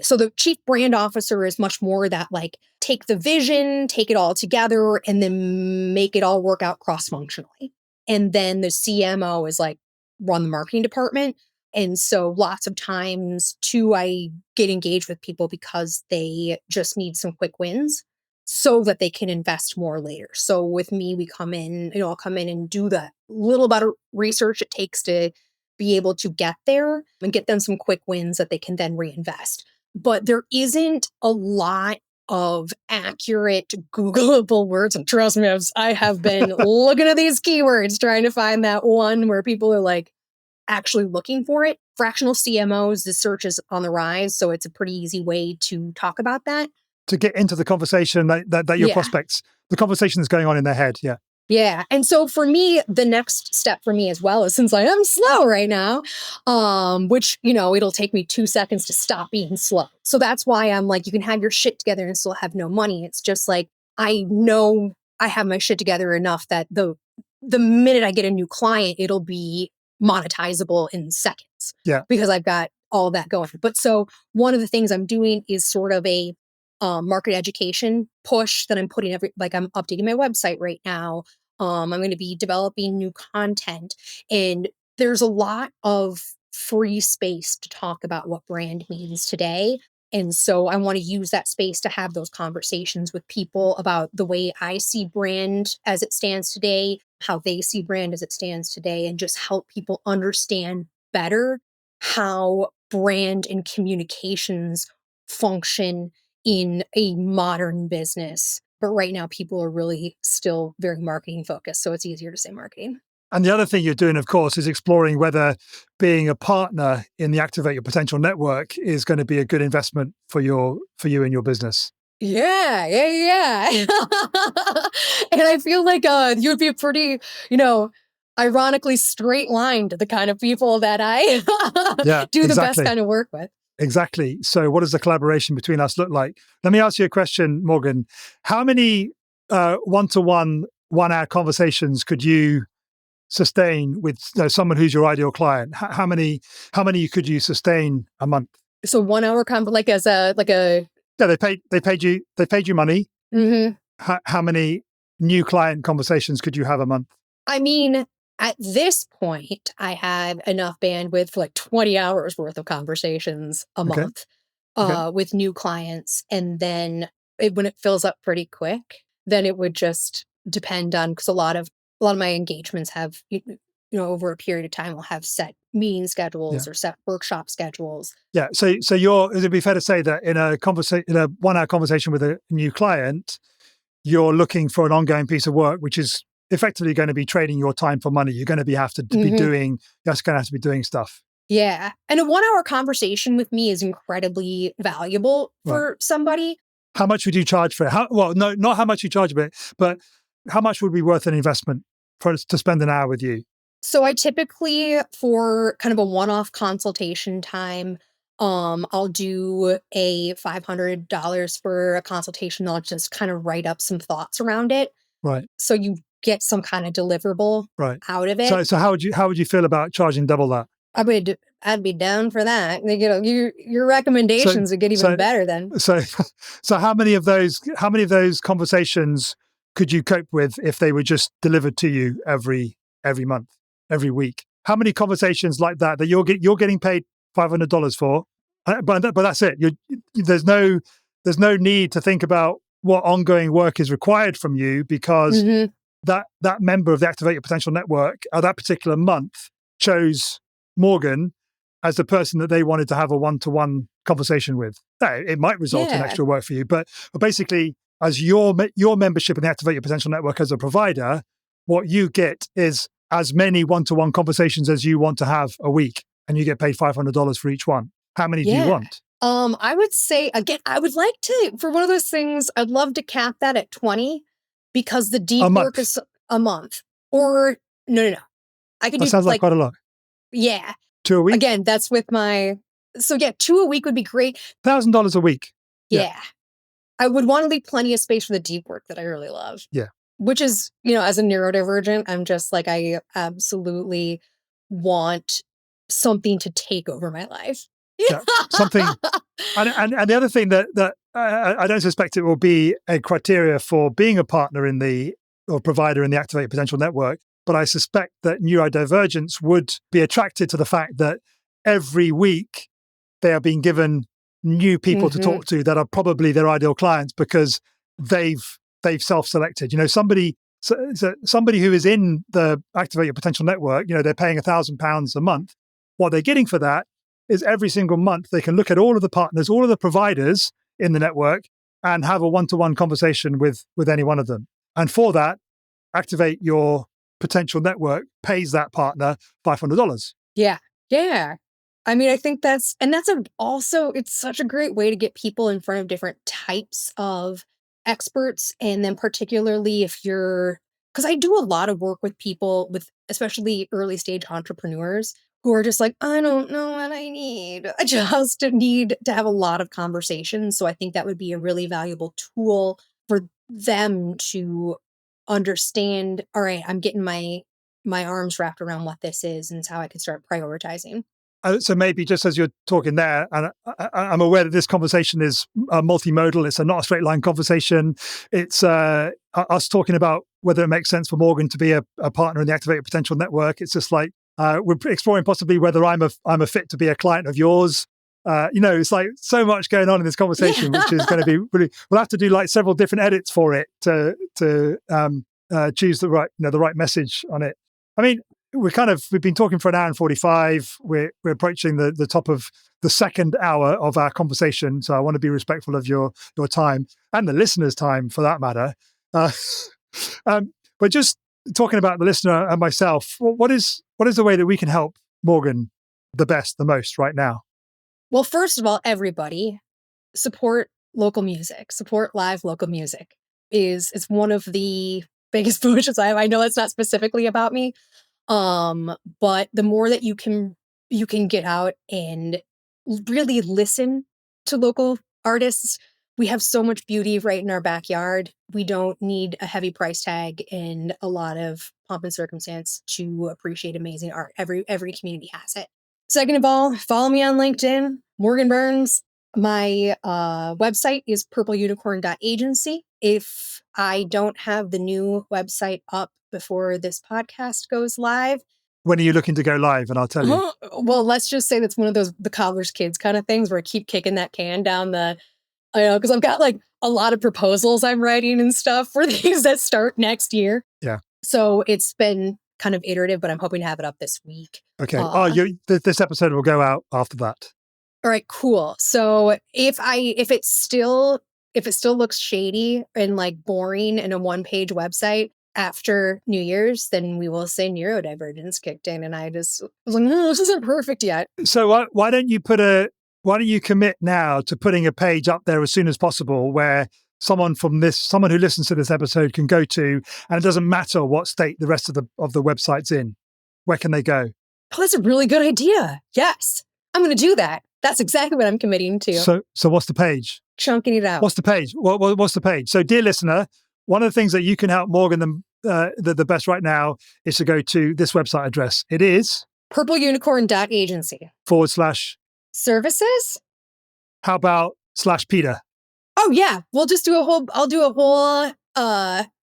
So the chief brand officer is much more that, like, take the vision, take it all together, and then make it all work out cross-functionally. And then the CMO is like, run the marketing department. And so lots of times too, I get engaged with people because they just need some quick wins so that they can invest more later. So with me, we come in, I'll come in and do the little bit of research it takes to be able to get there and get them some quick wins that they can then reinvest. But there isn't a lot of accurate Googleable words. And trust me, I have been looking at these keywords, trying to find that one where people are like actually looking for it. Fractional CMOs, the search is on the rise. So it's a pretty easy way to talk about that. To get into the conversation that your prospects, the conversation that's going on in their head. Yeah. Yeah. And so for me, the next step for me as well is, since I am slow right now, which, it'll take me 2 seconds to stop being slow. So that's why I'm like, you can have your shit together and still have no money. It's just like, I know I have my shit together enough that the minute I get a new client, it'll be monetizable in seconds. Yeah. Because I've got all that going. But so one of the things I'm doing is sort of a market education push that I'm putting I'm updating my website right now. I'm going to be developing new content, and there's a lot of free space to talk about what brand means today. And so I want to use that space to have those conversations with people about the way I see brand as it stands today, how they see brand as it stands today, and just help people understand better how brand and communications function in a modern business. But right now, people are really still very marketing focused. So it's easier to say marketing. And the other thing you're doing, of course, is exploring whether being a partner in the Activate Your Potential network is going to be a good investment for you and your business. Yeah. And I feel like you'd be pretty, ironically straight line to the kind of people that I do the best kind of work with. Exactly. So what does the collaboration between us look like? Let me ask you a question, Morgan. How many one-to-one, 1-hour conversations could you sustain with someone who's your ideal client? How many could you sustain a month? So 1 hour Yeah, they paid you money. Mm-hmm. How many new client conversations could you have a month? I mean, at this point, I have enough bandwidth for like 20 hours worth of conversations a month with new clients. And then when it fills up pretty quick, then it would just depend on, because a lot of my engagements have, over a period of time, will have set meeting schedules or set workshop schedules. Yeah. So it'd be fair to say that in a 1 hour conversation with a new client, you're looking for an ongoing piece of work, which is effectively going to be trading your time for money. You're going to be doing stuff. Yeah. And a 1 hour conversation with me is incredibly valuable for somebody. How much would you charge for it? No, not how much you charge for it, but how much would be worth an investment to spend an hour with you? So I typically, for kind of a one-off consultation time, I'll do a $500 for a consultation. I'll just kind of write up some thoughts around it. Right. So you get some kind of deliverable out of it. So how would you feel about charging double that? I'd be down for that. Your recommendations would get even better then. So how many of those conversations could you cope with if they were just delivered to you every month, every week? How many conversations like that you're getting paid $500 for, but that's it. There's no need to think about what ongoing work is required from you, because that member of the Activate Your Potential Network at that particular month chose Morgan as the person that they wanted to have a one-to-one conversation with. Now, it might result in extra work for you, but basically, as your membership in the Activate Your Potential Network as a provider, what you get is as many one-to-one conversations as you want to have a week, and you get paid $500 for each one. How many do you want? I would say, again, I would like to, for one of those things, I'd love to cap that at 20, because the deep work is a month. Or, no. I could do sounds like quite a lot. Yeah. 2 a week? Again, that's with my... So yeah, 2 a week would be great. $1,000 a week. Yeah. I would want to leave plenty of space for the deep work that I really love. Yeah. Which is, as a neurodivergent, I'm just like, I absolutely want something to take over my life. Yeah, something. And the other thing that I don't suspect it will be a criteria for being a partner or provider in the Activate Your Potential Network, but I suspect that neurodivergents would be attracted to the fact that every week they are being given new people to talk to that are probably their ideal clients, because they've self-selected. Somebody who is in the Activate Your Potential Network, they're paying £1,000 a month. What they're getting for that is every single month they can look at all of the partners, all of the providers in the network, and have a one-to-one conversation with any one of them. And for that, Activate Your Potential Network pays that partner $500. Yeah. I mean, I think it's such a great way to get people in front of different types of experts. And then particularly because I do a lot of work with people with especially early stage entrepreneurs who are just like, I don't know what I need. I just need to have a lot of conversations. So I think that would be a really valuable tool for them to understand, all right, I'm getting my arms wrapped around what this is and how I can start prioritizing. So maybe just as you're talking there, and I'm aware that this conversation is multimodal. It's not a straight line conversation. It's us talking about whether it makes sense for Morgan to be a partner in the Activate Your Potential Network. It's just like we're exploring possibly whether I'm a fit to be a client of yours. It's like so much going on in this conversation, which is going to be really. We'll have to do like several different edits for it to choose the right message on it. I mean, we've been talking for an hour and 45. We're approaching the top of the second hour of our conversation, so I want to be respectful of your time and the listener's time, for that matter. But just talking about the listener and myself, what is the way that we can help Morgan the most right now? Well, first of all, everybody support local music. Support live local music is one of the biggest pushes I have. I know it's not specifically about me, but the more that you can get out and really listen to local artists. We have so much beauty right in our backyard. We don't need a heavy price tag and a lot of pomp and circumstance to appreciate amazing art. Every community has it. Second of all, follow me on LinkedIn, Morgan Burns. My website is purpleunicorn.agency. If I don't have the new website up before this podcast goes live. When are you looking to go live? And I'll tell you. Well, let's just say that's one of the cobbler's kids kind of things where I keep kicking that can down because I've got like a lot of proposals I'm writing and stuff for things that start next year. Yeah. So it's been kind of iterative, but I'm hoping to have it up this week. Okay. This episode will go out after that. All right, cool. So if it still looks shady and like boring in a one-page website, after New Year's, then we will say neurodivergence kicked in. And I just was like, no, this isn't perfect yet. So why don't you commit now to putting a page up there as soon as possible where someone who listens to this episode can go to, and it doesn't matter what state the rest of the website's in. Where can they go? Oh, that's a really good idea. Yes, I'm going to do that. That's exactly what I'm committing to. So what's the page? Chunking it out. What's the page? What's the page? So, dear listener, one of the things that you can help Morgan the best right now is to go to this website address. It is purpleunicorn.agency / services. How about /Peter? Oh yeah, we'll just do I'll do a whole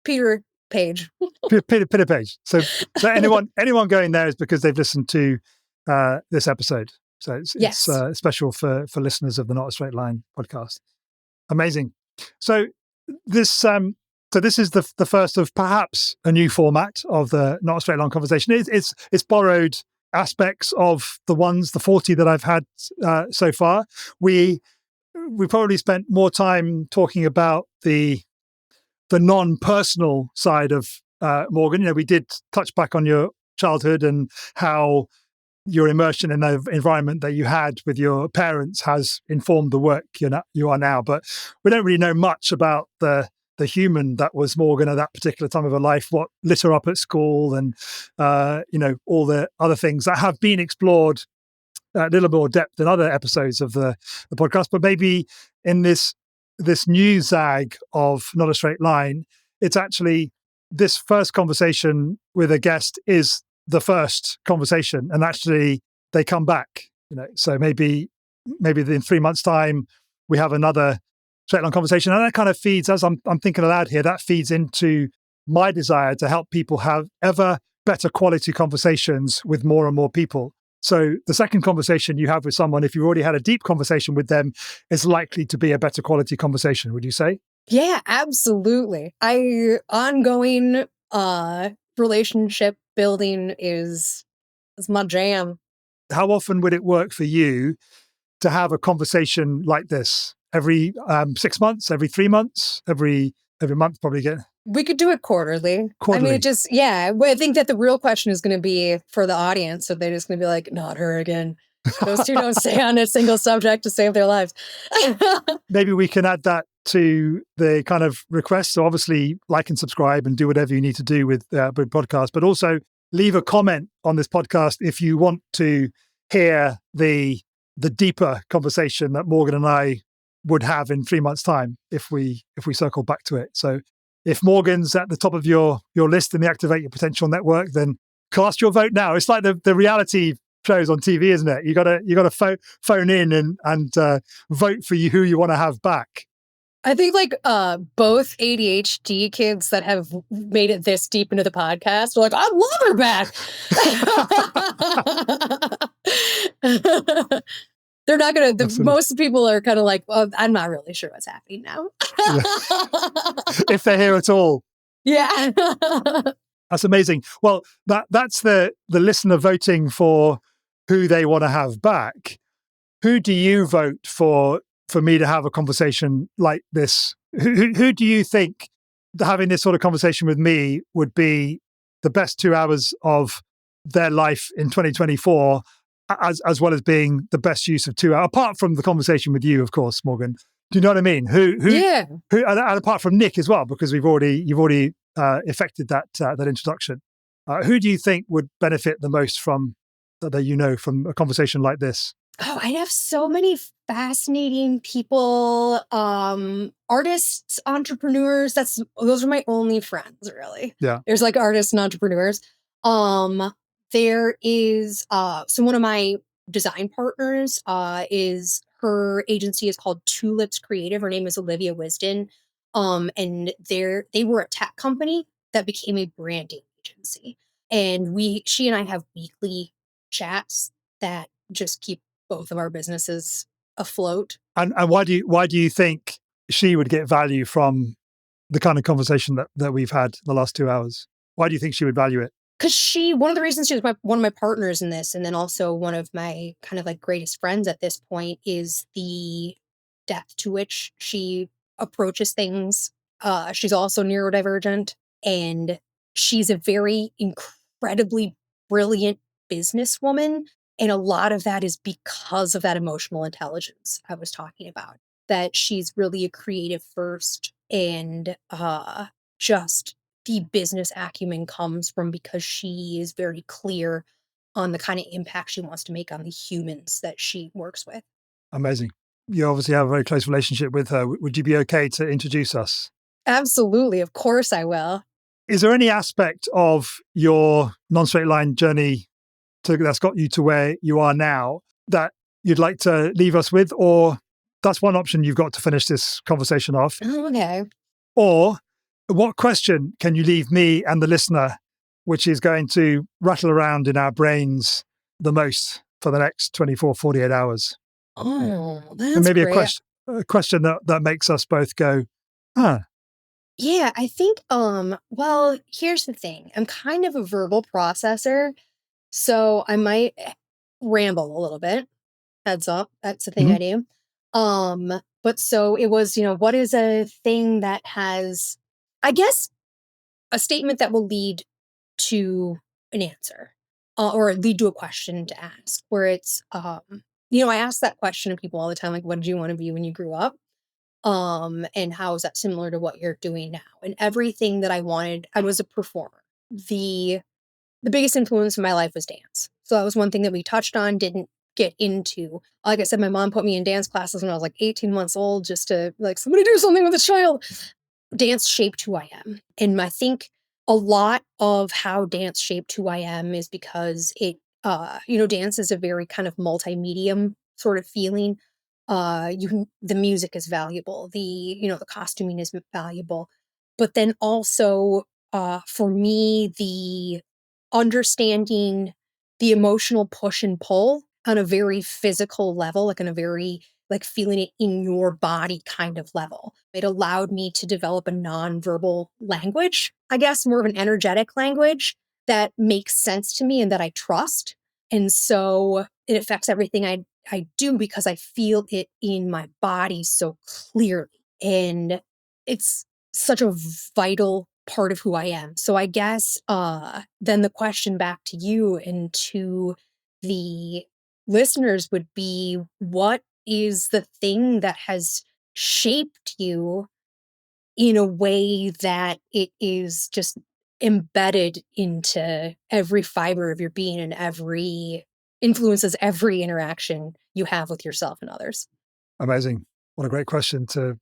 Peter page. Peter page. So anyone going there is because they've listened to this episode. So it's special for listeners of the Not a Straight Line podcast. Amazing. So this is the first of perhaps a new format of the Not a Straight Line conversation. It's borrowed aspects of the 40 that I've had so far. We probably spent more time talking about the non-personal side of Morgan. We did touch back on your childhood and how your immersion in the environment that you had with your parents has informed the work you are now. But we don't really know much about the human that was Morgan at that particular time of her life, what lit her up at school, and all the other things that have been explored a little more depth in other episodes of the podcast. But maybe in this new zag of Not a Straight Line, it's actually this first conversation with a guest is the first conversation, and actually they come back. So maybe in 3 months' time we have another Straight Line conversation, and that kind of feeds, as I'm thinking aloud here, that feeds into my desire to help people have ever better quality conversations with more and more people. So the second conversation you have with someone, if you've already had a deep conversation with them, is likely to be a better quality conversation, would you say? Yeah, absolutely. Ongoing relationship building is my jam. How often would it work for you to have a conversation like this? Every 6 months, every 3 months, every month probably again? We could do it quarterly. I mean, I think that the real question is going to be for the audience. So they're just going to be like, not her again. Those two don't stay on a single subject to save their lives. Maybe we can add that to the kind of request. So obviously like and subscribe and do whatever you need to do with podcasts, but also leave a comment on this podcast if you want to hear the deeper conversation that Morgan and I would have in 3 months' time if we circle back to it. So if Morgan's at the top of your list in the Activate Your Potential network, then cast your vote now. It's like the reality shows on TV, isn't it? You gotta phone in and vote for who you want to have back. I think both ADHD kids that have made it this deep into the podcast are like, I love her back. They're not going to, most people are kind of like, well, I'm not really sure what's happening now. If they're here at all. Yeah. That's amazing. Well, that's the listener voting for who they want to have back. Who do you vote for me to have a conversation like this? Who do you think having this sort of conversation with me would be the best 2 hours of their life in 2024, as well as being the best use of 2 hours, apart from the conversation with you, of course, Morgan? Do you know what I mean? Who and apart from Nick as well, because you've already effected that introduction. Who do you think would benefit the most from from a conversation like this? Oh, I have so many fascinating people, artists, entrepreneurs. Those are my only friends, really. Yeah. There's artists and entrepreneurs. There is so one of my design partners is her agency is called Tulips Creative. Her name is Olivia Wisden. And they were a tech company that became a branding agency. And she and I have weekly chats that just keep both of our businesses afloat. And why do you think she would get value from the kind of conversation that we've had the last 2 hours? Why do you think she would value it? Because one of the reasons she was one of my partners in this, and then also one of my kind of greatest friends at this point, is the depth to which she approaches things. She's also neurodivergent, and she's a very incredibly brilliant businesswoman. And a lot of that is because of that emotional intelligence I was talking about, that she's really a creative first, and just the business acumen comes from because she is very clear on the kind of impact she wants to make on the humans that she works with. Amazing. You obviously have a very close relationship with her. Would you be okay to introduce us? Absolutely. Of course I will. Is there any aspect of your non-straight line journey that's got you to where you are now that you'd like to leave us with? Or that's one option you've got to finish this conversation off. Oh, okay. Or what question can you leave me and the listener, which is going to rattle around in our brains the most for the next 24, 48 hours? Oh, that's and maybe great. a question that makes us both go, huh. Yeah, I think, well, here's the thing. I'm kind of a verbal processor, so I might ramble a little bit. Heads up. That's the thing I do. But so it was, what is a thing that has, I guess, a statement that will lead to an answer, or lead to a question to ask, where it's, I ask that question of people all the time, like, what did you want to be when you grew up? And how is that similar to what you're doing now? And everything that I wanted, I was a performer. The biggest influence in my life was dance. So that was one thing that we touched on, didn't get into. Like I said, my mom put me in dance classes when I was like 18 months old, just to somebody do something with a child. Dance shaped who I am. And I think a lot of how dance shaped who I am is because it, dance is a very kind of multi-medium sort of feeling. The music is valuable. The costuming is valuable. But then also, for me, the understanding the emotional push and pull on a very physical level, like on a very feeling it in your body kind of level. It allowed me to develop a nonverbal language, I guess, more of an energetic language that makes sense to me and that I trust. And so it affects everything I do because I feel it in my body so clearly. And it's such a vital part of who I am. So I guess then the question back to you and to the listeners would be, what is the thing that has shaped you in a way that it is just embedded into every fiber of your being and influences every interaction you have with yourself and others? Amazing. What a great question to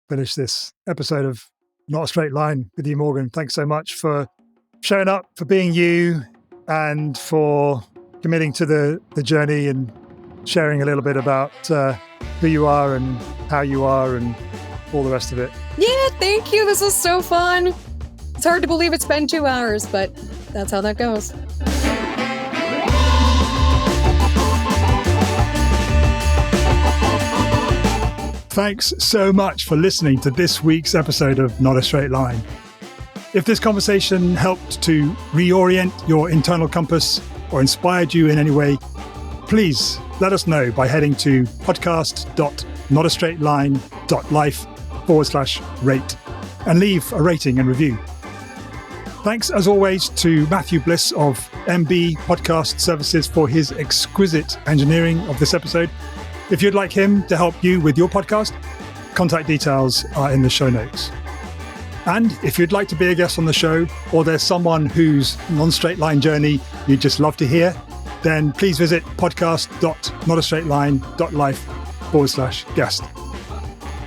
finish this episode of Not a Straight Line with you, Morgan. Thanks so much for showing up, for being you, and for committing to the journey and sharing a little bit about who you are and how you are and all the rest of it. Yeah, thank you. This was so fun. It's hard to believe it's been 2 hours, but that's how that goes. Thanks so much for listening to this week's episode of Not a Straight Line. If this conversation helped to reorient your internal compass or inspired you in any way, please let us know by heading to podcast.notastraightline.life/rate and leave a rating and review. Thanks, as always, to Matthew Bliss of MB Podcast Services for his exquisite engineering of this episode. If you'd like him to help you with your podcast, contact details are in the show notes. And if you'd like to be a guest on the show, or there's someone whose non-straight line journey you'd just love to hear, then please visit podcast.notastraightline.life/guest.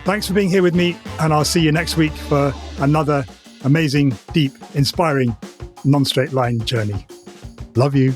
Thanks for being here with me, and I'll see you next week for another amazing, deep, inspiring non-straight line journey. Love you.